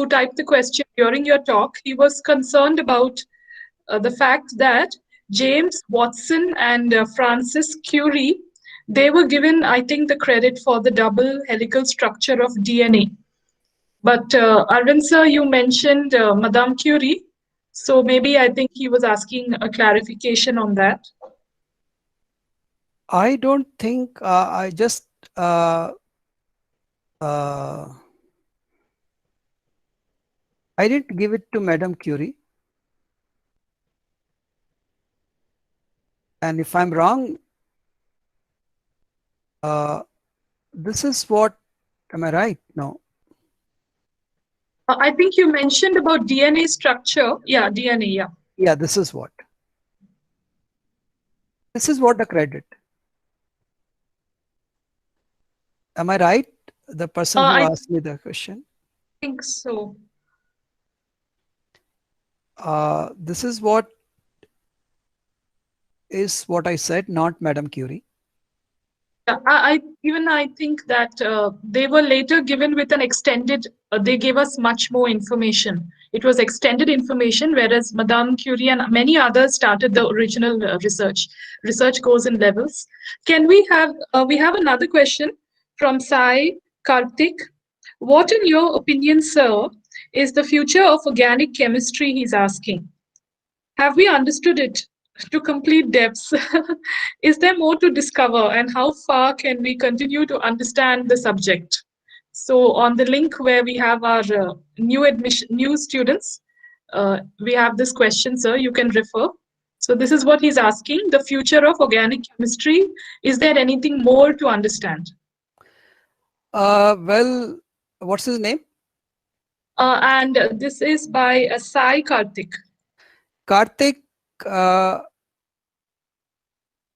typed the question during your talk. He was concerned about the fact that James Watson and Francis Curie, they were given, I think, the credit for the double helical structure of DNA. But Arvind sir, you mentioned Madame Curie, so maybe I think he was asking a clarification on that. I don't think I just I didn't give it to Madame Curie. And if I'm wrong, this is what, am I right? No. I think you mentioned about DNA structure. Yeah, DNA, yeah. Yeah, this is what. This is what the credit. Am I right? The person who asked me the question. I think so. This is what I said, not Madame Curie. Yeah, I think that they were later given with an extended, they gave us much more information. It was extended information, whereas Madame Curie and many others started the original research. Research goes in levels. Can we have another question from Sai Karthik. What, in your opinion, sir, is the future of organic chemistry, he's asking? Have we understood it to complete depths? Is there more to discover, and how far can we continue to understand the subject? So on the link where we have our new students, we have this question, sir, you can refer. So this is what he's asking, the future of organic chemistry. Is there anything more to understand? Well, what's his name? And this is by Sai Karthik. Karthik,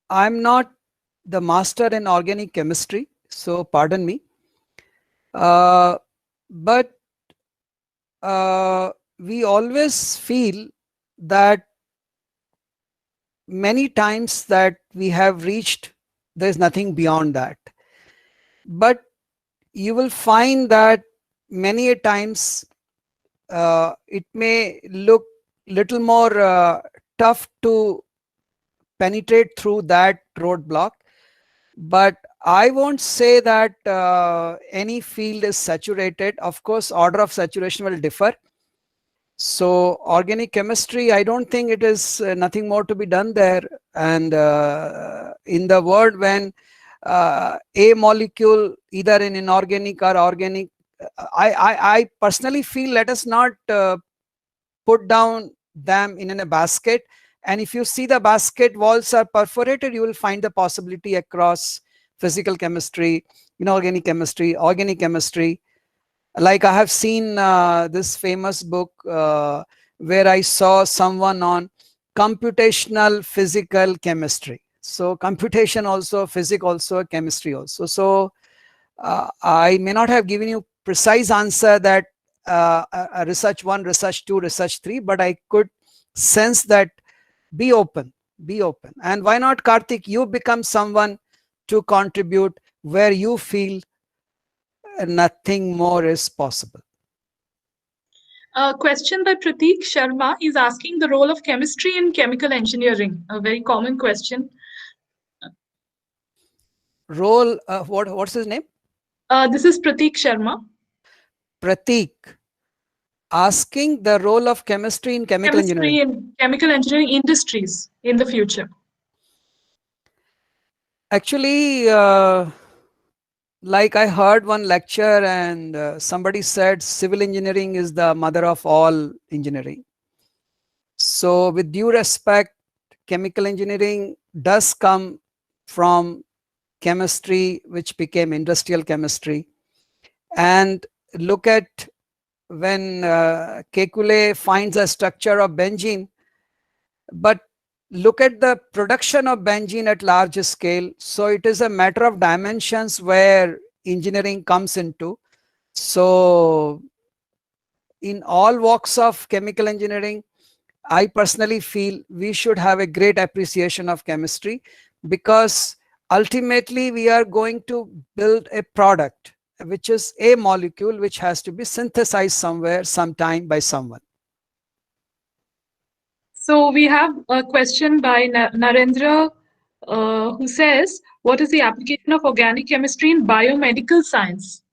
I'm not the master in organic chemistry, so pardon me. But we always feel that many times that we have reached, there's nothing beyond that. But you will find that many a times it may look little more tough to penetrate through that roadblock, but I won't say that any field is saturated. Of course, order of saturation will differ. So organic chemistry, I don't think it is nothing more to be done there. And in the world when a molecule, either in inorganic or organic, I personally feel, let us not put down them in a basket. And if you see the basket walls are perforated, you will find the possibility across physical chemistry, inorganic chemistry, organic chemistry. Like I have seen this famous book where I saw someone on computational physical chemistry. So computation also, physics also, chemistry also. So I may not have given you precise answer that research 1, research 2, research 3, but I could sense that be open, be open. And why not, Karthik, you become someone to contribute where you feel nothing more is possible. A question by Prateek Sharma is asking the role of chemistry in chemical engineering, a very common question. Role, what's his name? This is Prateek Sharma. Prateek, asking the role of chemistry in chemical engineering. Chemistry in chemical engineering industries in the future. Actually, like I heard one lecture and somebody said civil engineering is the mother of all engineering. So with due respect, chemical engineering does come from chemistry, which became industrial chemistry. And look at when Kekulé finds a structure of benzene, but look at the production of benzene at large scale. So it is a matter of dimensions where engineering comes into. So in all walks of chemical engineering, I personally feel we should have a great appreciation of chemistry, because ultimately we are going to build a product which is a molecule which has to be synthesized somewhere, sometime, by someone. So we have a question by Narendra who says, what is the application of organic chemistry in biomedical science?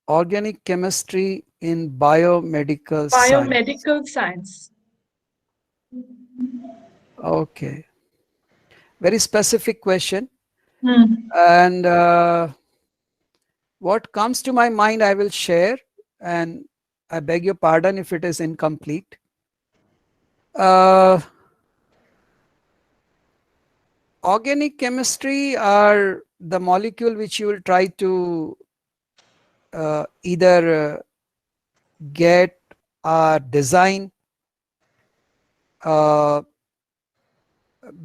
Organic chemistry in biomedical science. Biomedical science. Okay. Very specific question. Hmm. And what comes to my mind, I will share, and I beg your pardon if it is incomplete. Organic chemistry are the molecule which you will try to either get or design,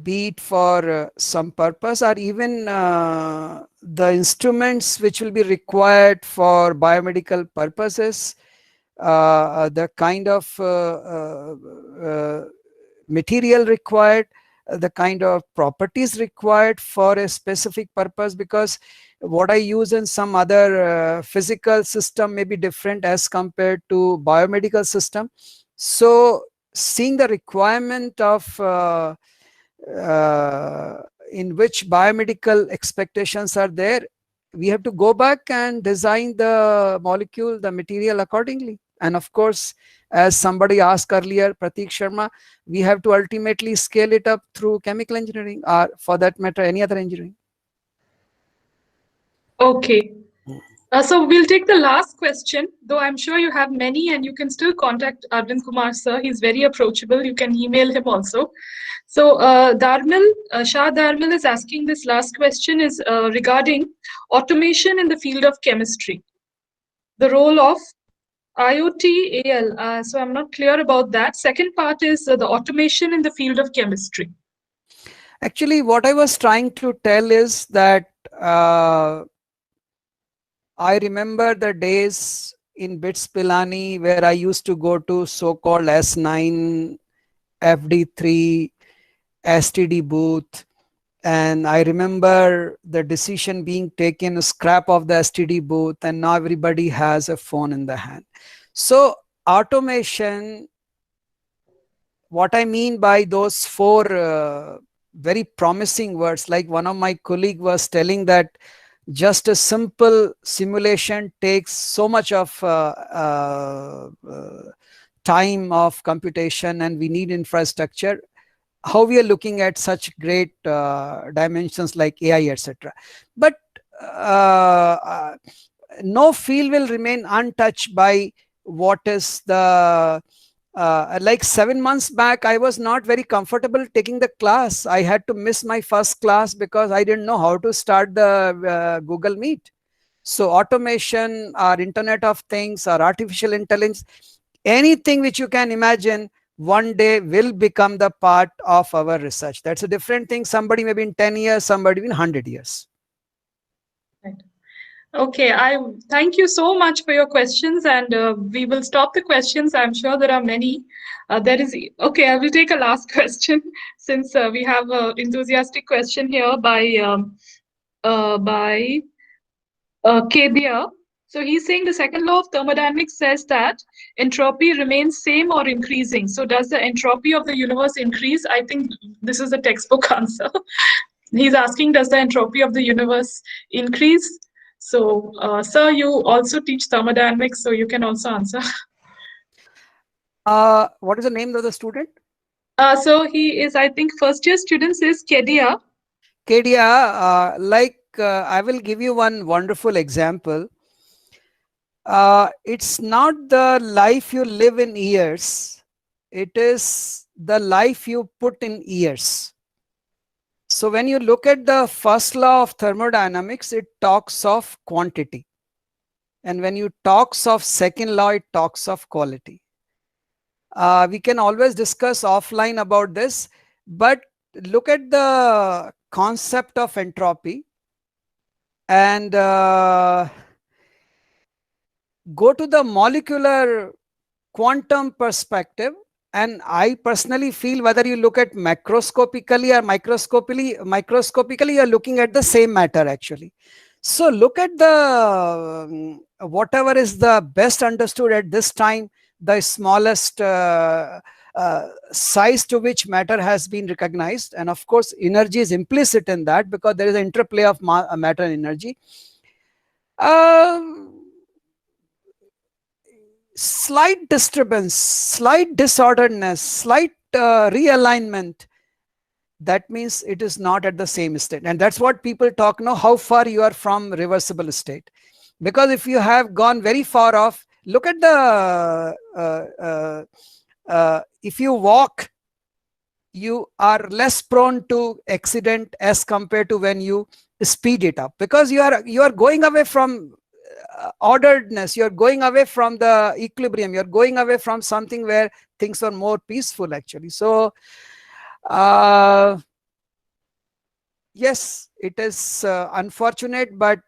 be it for some purpose, or even the instruments which will be required for biomedical purposes, the kind of material required, the kind of properties required for a specific purpose, because what I use in some other physical system may be different as compared to biomedical system. So seeing the requirement of in which biomedical expectations are there, we have to go back and design the molecule, the material accordingly. And of course, as somebody asked earlier, Prateek Sharma, we have to ultimately scale it up through chemical engineering, or for that matter, any other engineering. Okay. So we'll take the last question, though I'm sure you have many, and you can still contact Arvind Kumar sir. He's very approachable. You can email him also. So Shah Dharmil is asking this last question is regarding automation in the field of chemistry. The role of IoT AL. So I'm not clear about that. Second part is the automation in the field of chemistry. Actually, what I was trying to tell is that I remember the days in BITS Pilani where I used to go to so-called S9, FD3, STD booth. And I remember the decision being taken, scrap of the STD booth, and now everybody has a phone in the hand. So automation, what I mean by those four very promising words, like one of my colleague was telling that just a simple simulation takes so much of time of computation, and we need infrastructure. How we are looking at such great dimensions like AI, etc. But no field will remain untouched by what is the like 7 months back, I was not very comfortable taking the class. I had to miss my first class because I didn't know how to start the Google Meet. So automation, or Internet of Things, or artificial intelligence, anything which you can imagine one day will become the part of our research. That's a different thing. Somebody maybe in 10 years, somebody in 100 years. Right. Okay, I thank you so much for your questions, and we will stop the questions. I'm sure there are many. There is okay. I will take a last question since we have an enthusiastic question here by Kedia. So he's saying the second law of thermodynamics says that entropy remains same or increasing. So does the entropy of the universe increase? I think this is a textbook answer. He's asking, does the entropy of the universe increase? So, sir, you also teach thermodynamics, so you can also answer. What is the name of the student? So he is, I think, first year students is Kedia. Kedia, I will give you one wonderful example. It's not the life you live in years, it is the life you put in years. So when you look at the first law of thermodynamics, it talks of quantity. And when you talks of second law, it talks of quality. We can always discuss offline about this, but look at the concept of entropy and go to the molecular quantum perspective. And I personally feel whether you look at macroscopically or microscopically, you're looking at the same matter actually. So look at the whatever is the best understood at this time, the smallest size to which matter has been recognized. And of course, energy is implicit in that because there is an interplay of matter and energy. Slight disturbance, slight disorderedness, slight realignment, that means it is not at the same state. And that's what people talk now, how far you are from reversible state. Because if you have gone very far off, look at the if you walk, you are less prone to accident as compared to when you speed it up, because you are going away from orderedness, you're going away from the equilibrium, you're going away from something where things are more peaceful actually. So yes, it is unfortunate, but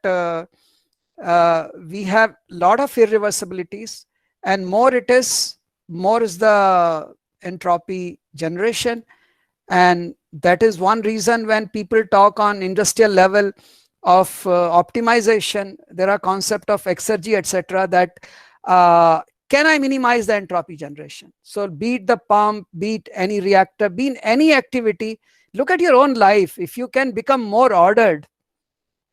we have lot of irreversibilities, and more is the entropy generation. And that is one reason when people talk on industrial level of optimization, there are concept of exergy, etc., that can I minimize the entropy generation? So be it the pump, be it any reactor, be in any activity, look at your own life. If you can become more ordered,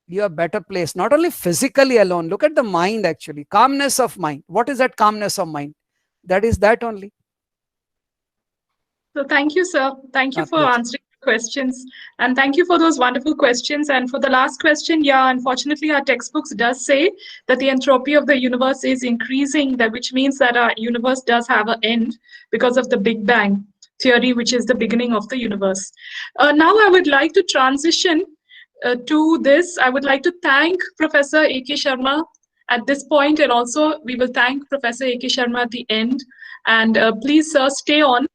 you are better placed, not only physically alone. Look at the mind actually, calmness of mind. What is that calmness of mind? That is that only. So thank you, sir. Thank you for answering the questions. And thank you for those wonderful questions. And for the last question, yeah, unfortunately, our textbooks does say that the entropy of the universe is increasing, that which means that our universe does have an end because of the Big Bang theory, which is the beginning of the universe. Now I would like to transition to this. I would like to thank Professor A.K. Sharma at this point, and also we will thank Professor A.K. Sharma at the end. And please, sir, stay on.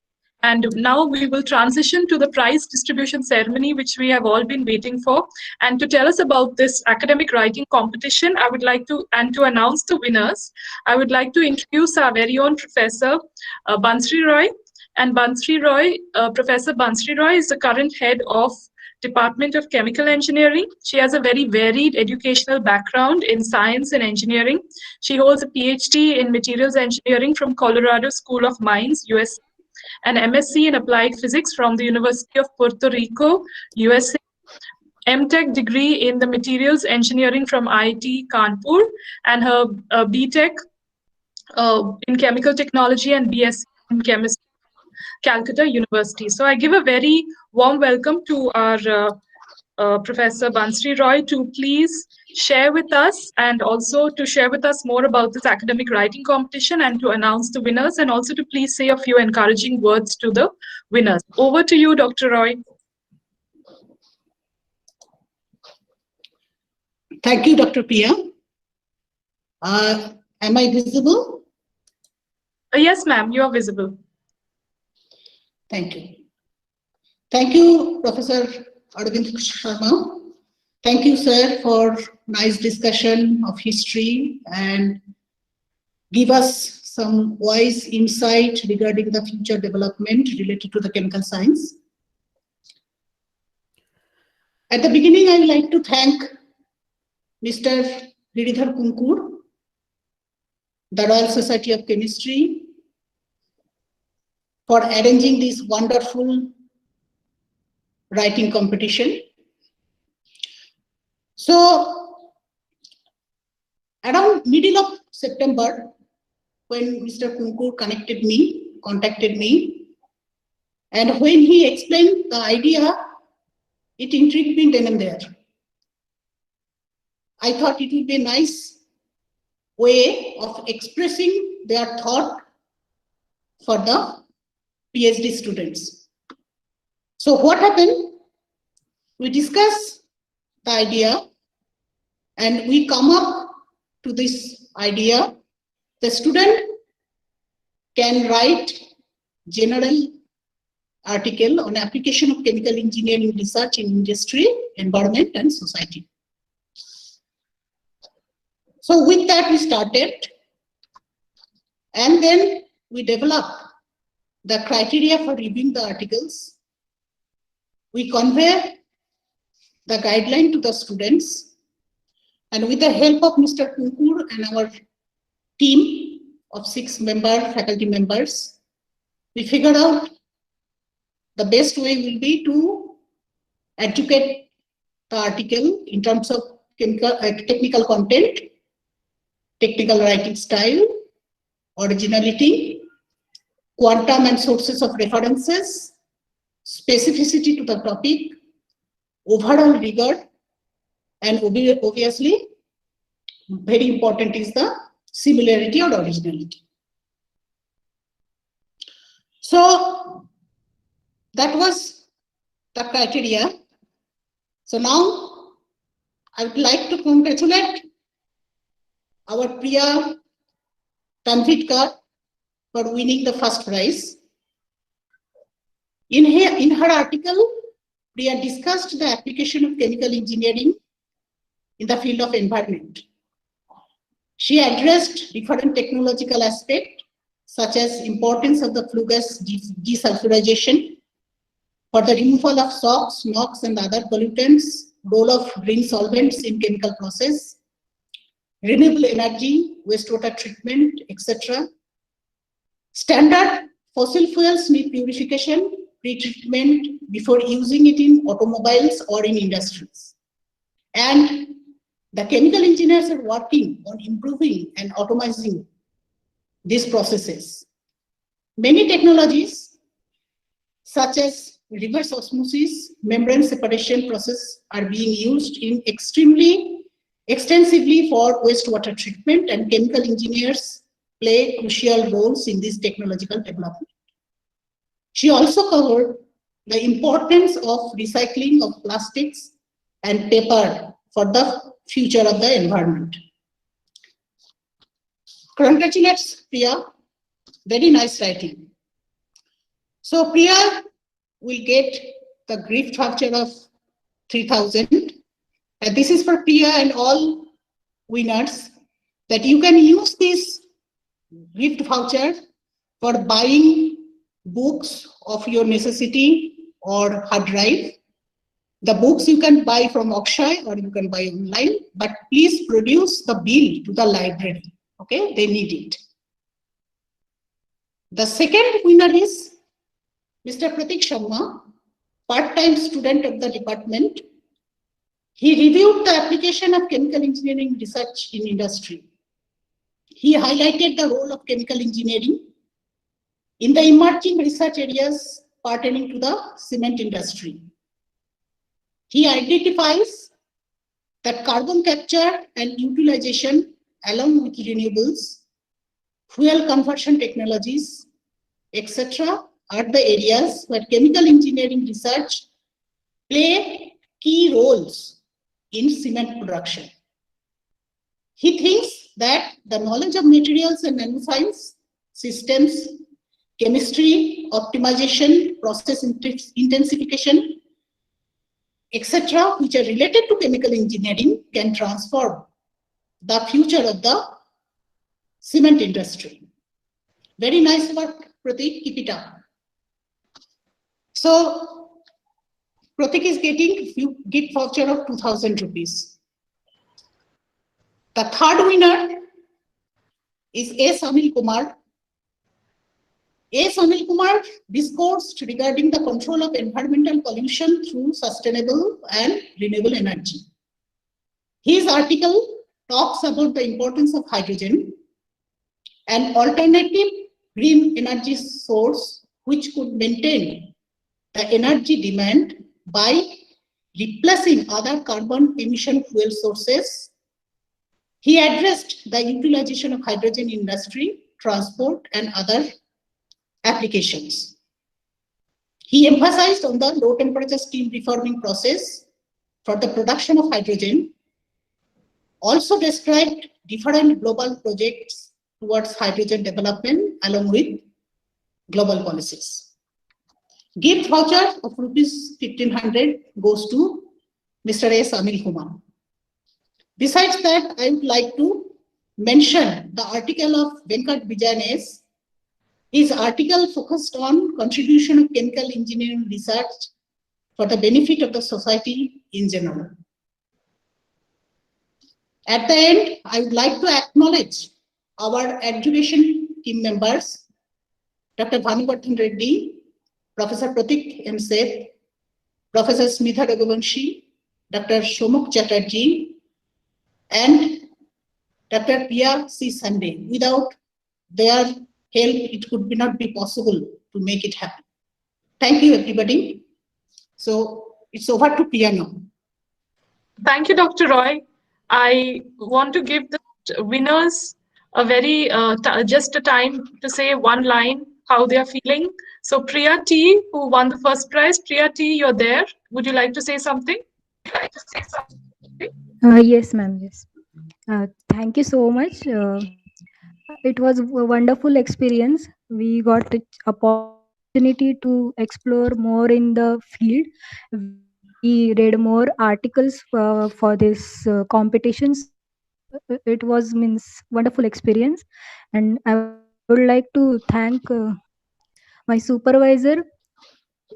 And now we will transition to the prize distribution ceremony, which we have all been waiting for. And to tell us about this academic writing competition, I would like to, and to announce the winners, I would like to introduce our very own Professor Bansri Roy. And Bansri Roy, Professor Bansri Roy is the current head of Department of Chemical Engineering. She has a very varied educational background in science and engineering. She holds a PhD in materials engineering from Colorado School of Mines, USA, an MSc in Applied Physics from the University of Puerto Rico, USA, MTech degree in the Materials Engineering from IIT Kanpur, and her BTech in Chemical Technology and BSc in Chemistry, Calcutta University. So I give a very warm welcome to our Professor Bansri Roy to please share with us, and also to share with us more about this academic writing competition, and to announce the winners, and also to please say a few encouraging words to the winners. Over to you, Dr. Roy. Thank you, Dr. Pia. Am I visible? Yes, ma'am, you are visible. Thank you. Thank you, Professor Arvind Sharma. Thank you, sir, for nice discussion of history and give us some wise insight regarding the future development related to the chemical science. At the beginning, I would like to thank Mr. Giridhar Kunkur, the Royal Society of Chemistry, for arranging this wonderful writing competition. So, around middle of September, when Mr. Kunkur contacted me, and when he explained the idea, it intrigued me then and there. I thought it would be a nice way of expressing their thought for the PhD students. So what happened? We discuss the idea and we come up to this idea. The student can write general article on application of chemical engineering research in industry, environment, and society. So with that we started, and then we developed the criteria for reviewing the articles. We convey the guideline to the students, and with the help of Mr. Kunkur and our team of 6 faculty members, we figured out the best way will be to educate the article in terms of technical content, technical writing style, originality, quantum and sources of references, specificity to the topic, overall rigor, and obviously, very important is the similarity or originality. So that was the criteria. So now I would like to congratulate our Priya Tanvidkar for winning the first prize. In her article, Priya discussed the application of chemical engineering in the field of environment. She addressed different technological aspects such as importance of the flue gas desulfurization for the removal of SOx, NOx and other pollutants, role of green solvents in chemical process, renewable energy, wastewater treatment, etc. Standard fossil fuels need purification, pre-treatment before using it in automobiles or in industries. And the chemical engineers are working on improving and automating these processes. Many technologies such as reverse osmosis, membrane separation process are being used in extensively for wastewater treatment, and chemical engineers play crucial roles in this technological development. She also covered the importance of recycling of plastics and paper for the future of the environment. Congratulations, Priya. Very nice writing. So Priya will get the gift voucher of 3,000. And this is for Priya and all winners, that you can use this gift voucher for buying books of your necessity or hard drive. The books you can buy from Akshay or you can buy online, but please produce the bill to the library. Okay, they need it. The second winner is Mr. Pratik Sharma, part-time student of the department. He reviewed the application of chemical engineering research in industry. He highlighted the role of chemical engineering in the emerging research areas pertaining to the cement industry. He identifies that carbon capture and utilization along with renewables, fuel conversion technologies, etc. are the areas where chemical engineering research play key roles in cement production. He thinks that the knowledge of materials and nanoscience systems, chemistry, optimization, process intensification, etc., which are related to chemical engineering, can transform the future of the cement industry. Very nice work, Pratik. Keep it up. So, Pratik is getting gift voucher of 2,000 rupees. The third winner is A. Anil Kumar. A. Anil Kumar discoursed regarding the control of environmental pollution through sustainable and renewable energy. His article talks about the importance of hydrogen, an alternative green energy source which could maintain the energy demand by replacing other carbon emission fuel sources. He addressed the utilization of hydrogen in industry, transport, and other applications. He emphasized on the low temperature steam reforming process for the production of hydrogen, also described different global projects towards hydrogen development along with global policies. Gift voucher of rupees 1,500 goes to Mr. S. Anil Kumar. Besides that, I would like to mention the article of Venkat Vijayanes. His article focused on contribution of chemical engineering research for the benefit of the society in general. At the end, I would like to acknowledge our education team members, Dr. Bhanuvardhan Reddy, Professor Pratik M. Seth, Professor Smitha Raghuvanshi, Dr. Shomuk Chatterjee, and Dr. Priya C. Sunday. Without their help, it could not be possible to make it happen. Thank you, everybody. So it's over to Priya now. Thank you, Dr. Roy. I want to give the winners a very just a time to say one line how they are feeling. So Priya T, who won the first prize, Priya T, you're there. Would you like to say something? Yes, ma'am. Yes. Thank you so much. It was a wonderful experience. We got the opportunity to explore more in the field. We read more articles for this competition. So it was wonderful experience, and I would like to thank my supervisor,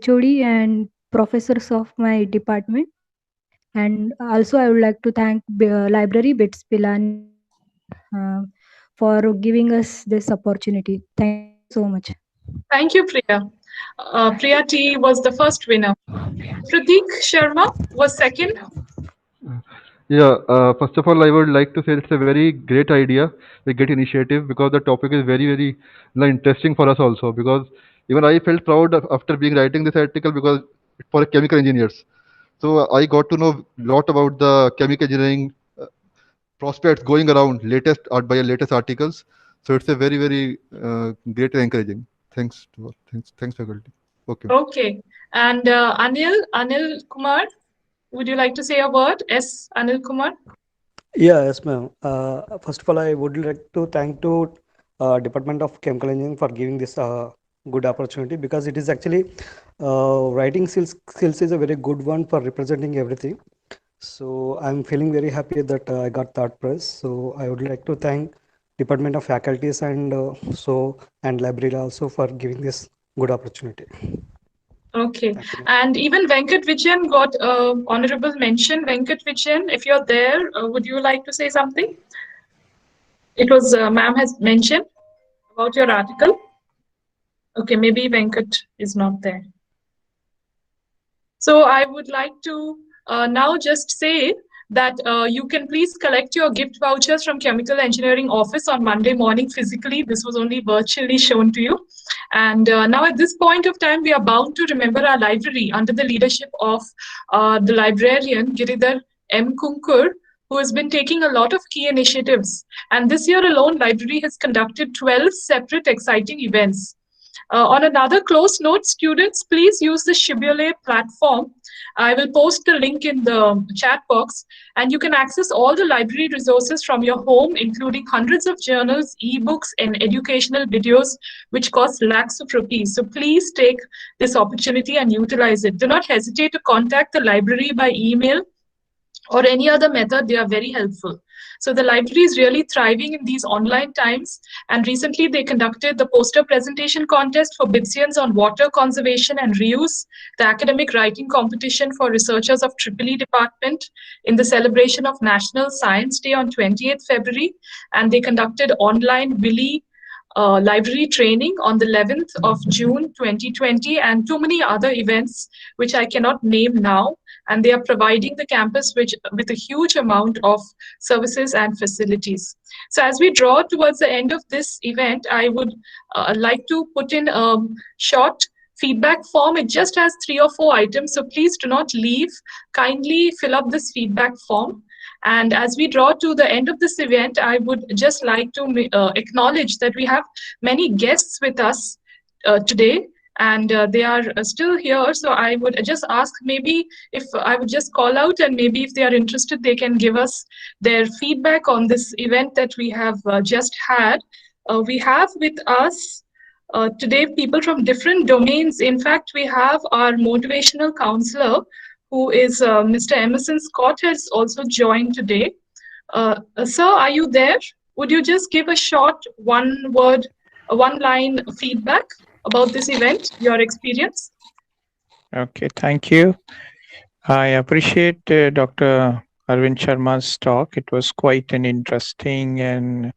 HOD, and professors of my department. And also, I would like to thank Library BITS Pilani for giving us this opportunity. Thank you so much. Thank you, Priya. Priya T was the first winner. Pratik Sharma was second. Yeah, first of all, I would like to say it's a very great idea, a great initiative, because the topic is very, very interesting for us also. Because even I felt proud after being writing this article because for chemical engineers. So I got to know a lot about the chemical engineering prospects going around by latest articles. So it's a very, very great and encouraging. Thanks, faculty. Okay. Okay, and Anil Kumar, would you like to say a word? S. Anil Kumar. Yeah, yes, ma'am. First of all, I would like to thank to Department of Chemical Engineering for giving this good opportunity, because it is actually writing skills is a very good one for representing everything. So I'm feeling very happy that I got third prize. So I would like to thank Department of Faculties and library also for giving this good opportunity. Okay, and even Venkat Vijayan got honorable mention. Venkat Vijayan, if you're there, would you like to say something? It was ma'am has mentioned about your article. Okay, maybe Venkat is not there. So I would like to now just say that you can please collect your gift vouchers from Chemical Engineering office on Monday morning physically. This was only virtually shown to you. And now at this point of time, we are bound to remember our library under the leadership of the librarian Giridhar M. Kunkur, who has been taking a lot of key initiatives. And this year alone, library has conducted 12 separate exciting events. On another close note, students, please use the Shibboleth platform. I will post the link in the chat box, and you can access all the library resources from your home, including hundreds of journals, ebooks, and educational videos, which cost lakhs of rupees. So please take this opportunity and utilize it. Do not hesitate to contact the library by email or any other method. They are very helpful. So the library is really thriving in these online times. And recently they conducted the poster presentation contest for BITSians on water conservation and reuse, the academic writing competition for researchers of EEE department in the celebration of National Science Day on 28th February. And they conducted online Willy library training on the 11th of June 2020, and too many other events which I cannot name now. And they are providing the campus with a huge amount of services and facilities. So as we draw towards the end of this event, I would like to put in a short feedback form. It just has 3 or 4 items, so please do not leave. Kindly fill up this feedback form. And as we draw to the end of this event, I would just like to acknowledge that we have many guests with us today, and they are still here. So I would just ask, maybe if I would just call out, and maybe if they are interested, they can give us their feedback on this event that we have just had. We have with us today people from different domains. In fact, we have our motivational counselor, who is Mr. Emerson Scott, has also joined today. Sir, are you there? Would you just give a short one-line feedback about this event, your experience? Okay, thank you. I appreciate Dr. Arvind Sharma's talk. It was quite an interesting and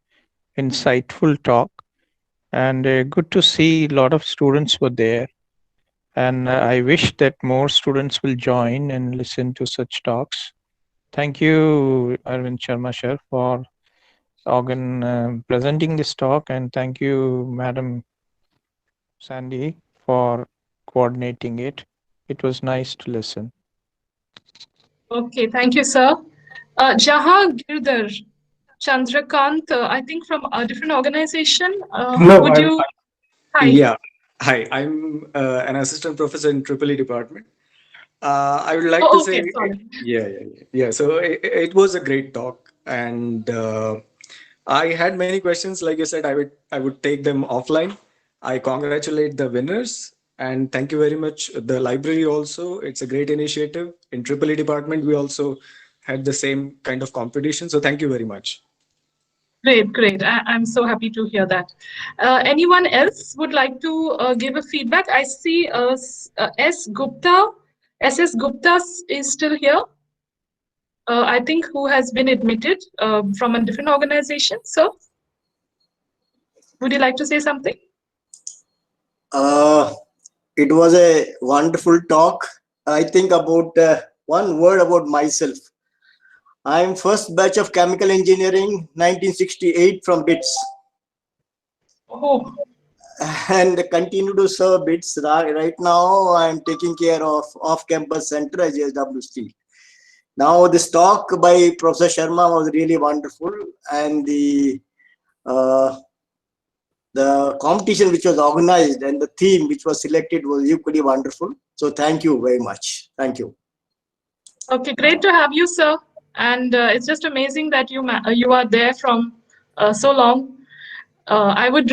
insightful talk. And good to see a lot of students were there. And I wish that more students will join and listen to such talks. Thank you, Arvind Sharma sir, for presenting this talk, and thank you, Madam Sandy, for coordinating it. It was nice to listen. Okay, thank you, sir. Jaha Girdhar Chandrakant, I think from a different organization. Would you? Hi. Yeah. Hi, I'm an assistant professor in EEE department. I would like to Okay, say, sorry. yeah. So it was a great talk, and I had many questions. Like you said, I would take them offline. I congratulate the winners, and thank you very much. The library also, it's a great initiative. In EEE department, we also had the same kind of competition. So thank you very much. Great. I'm so happy to hear that. Anyone else would like to give a feedback? I see S. Gupta. SS Gupta is still here. I think who has been admitted from a different organization. So, would you like to say something? It was a wonderful talk. I think about one word about myself. I'm first batch of chemical engineering, 1968 from BITS. Oh. And continue to serve BITS. Right now, I'm taking care of off-campus center as JSW Steel. Now, this talk by Professor Sharma was really wonderful, and the competition which was organized and the theme which was selected was equally wonderful. So thank you very much. Thank you. Okay, great to have you, sir. And it's just amazing that you are there from so long. I would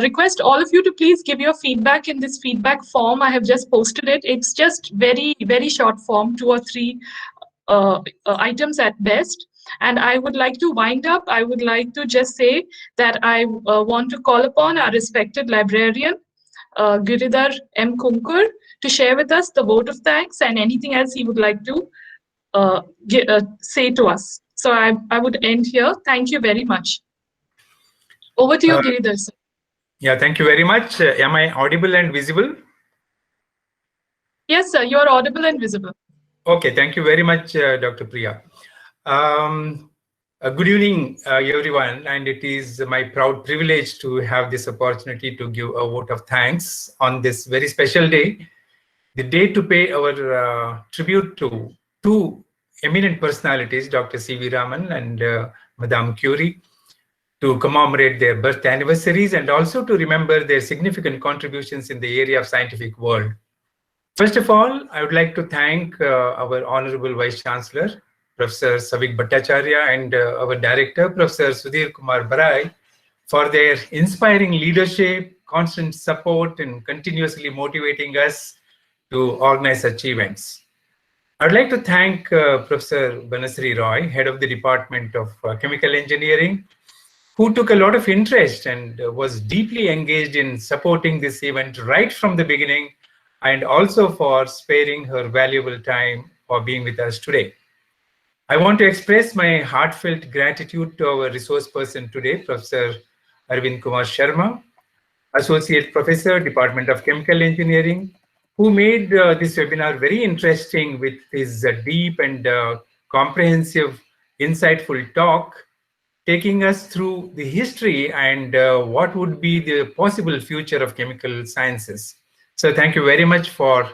request all of you to please give your feedback in this feedback form. I have just posted it. It's just very, very short form, 2 or 3 items at best. And I would like to wind up. I would like to just say that I want to call upon our respected librarian, Giridhar M. Kunkur, to share with us the vote of thanks and anything else he would like to say to us. So I would end here. Thank you very much. Over to you, Giridhar sir. Yeah, thank you very much. Am I audible and visible? Yes, sir, you're audible and visible. Okay, thank you very much, Dr. Priya. Good evening, everyone, and it is my proud privilege to have this opportunity to give a vote of thanks on this very special day, the day to pay our tribute to 2 eminent personalities, Dr. C.V. Raman and Madame Curie. to commemorate their birth anniversaries and also to remember their significant contributions in the area of scientific world. First of all, I would like to thank our Honorable Vice Chancellor, Professor Savik Bhattacharya, and our Director, Professor Sudhir Kumar Barai, for their inspiring leadership, constant support, and continuously motivating us to organize such events. I'd like to thank Professor Banasri Roy, Head of the Department of Chemical Engineering, who took a lot of interest and was deeply engaged in supporting this event right from the beginning, and also for sparing her valuable time for being with us today. I want to express my heartfelt gratitude to our resource person today, Professor Arvind Kumar Sharma, Associate Professor, Department of Chemical Engineering, who made this webinar very interesting with his deep and comprehensive, insightful talk, taking us through the history and what would be the possible future of chemical sciences. So thank you very much for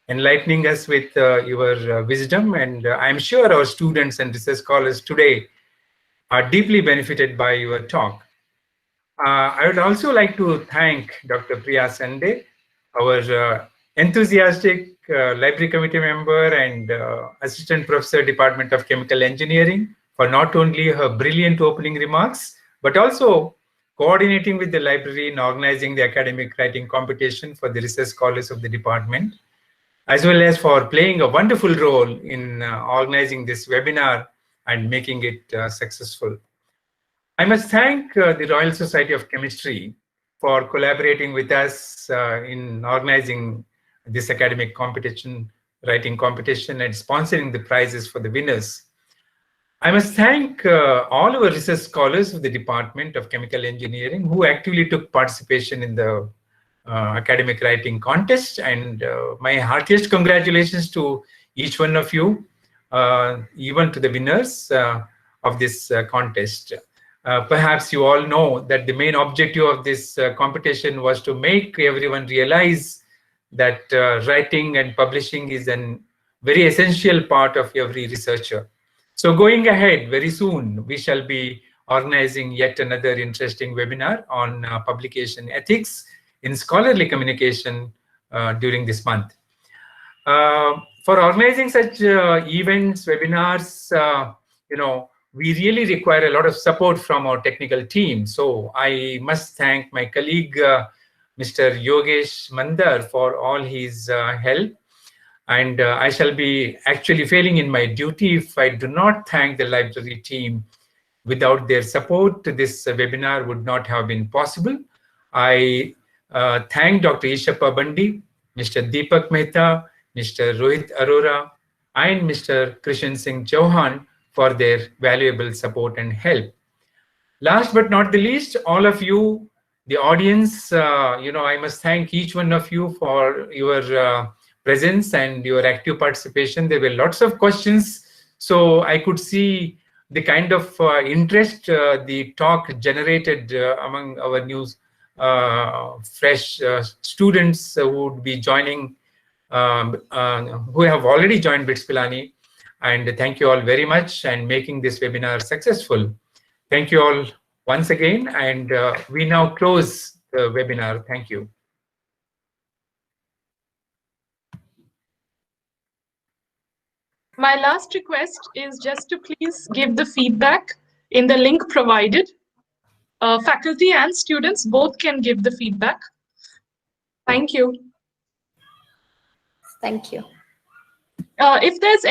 enlightening us with your wisdom, and I'm sure our students and research scholars today are deeply benefited by your talk. I would also like to thank Dr. Priya Sande, our enthusiastic library committee member and assistant professor, Department of Chemical Engineering, for not only her brilliant opening remarks, but also coordinating with the library in organizing the academic writing competition for the research scholars of the department, as well as for playing a wonderful role in organizing this webinar and making it successful. I must thank the Royal Society of Chemistry for collaborating with us in organizing this academic competition, writing competition, and sponsoring the prizes for the winners. I must thank all our research scholars of the Department of Chemical Engineering who actively took participation in the academic writing contest, and my heartiest congratulations to each one of you, even to the winners of this contest. Perhaps you all know that the main objective of this competition was to make everyone realize that writing and publishing is a very essential part of every researcher. So going ahead, very soon, we shall be organizing yet another interesting webinar on publication ethics in scholarly communication during this month. For organizing such events, webinars, we really require a lot of support from our technical team. So I must thank my colleague, Mr. Yogesh Mandar, for all his help. And I shall be actually failing in my duty if I do not thank the library team. Without their support, this webinar would not have been possible. I thank Dr. Ishappa Bandi, Mr. Deepak Mehta, Mr. Rohit Arora, and Mr. Krishan Singh Chauhan for their valuable support and help. Last but not the least, all of you, the audience, I must thank each one of you for your presence and your active participation. There were lots of questions, so I could see the kind of interest the talk generated among our new fresh students who would be joining, who have already joined BITS Pilani. And thank you all very much and making this webinar successful. Thank you all once again, and we now close the webinar. Thank you. My last request is just to please give the feedback in the link provided. Faculty and students both can give the feedback. Thank you. Thank you. If there's any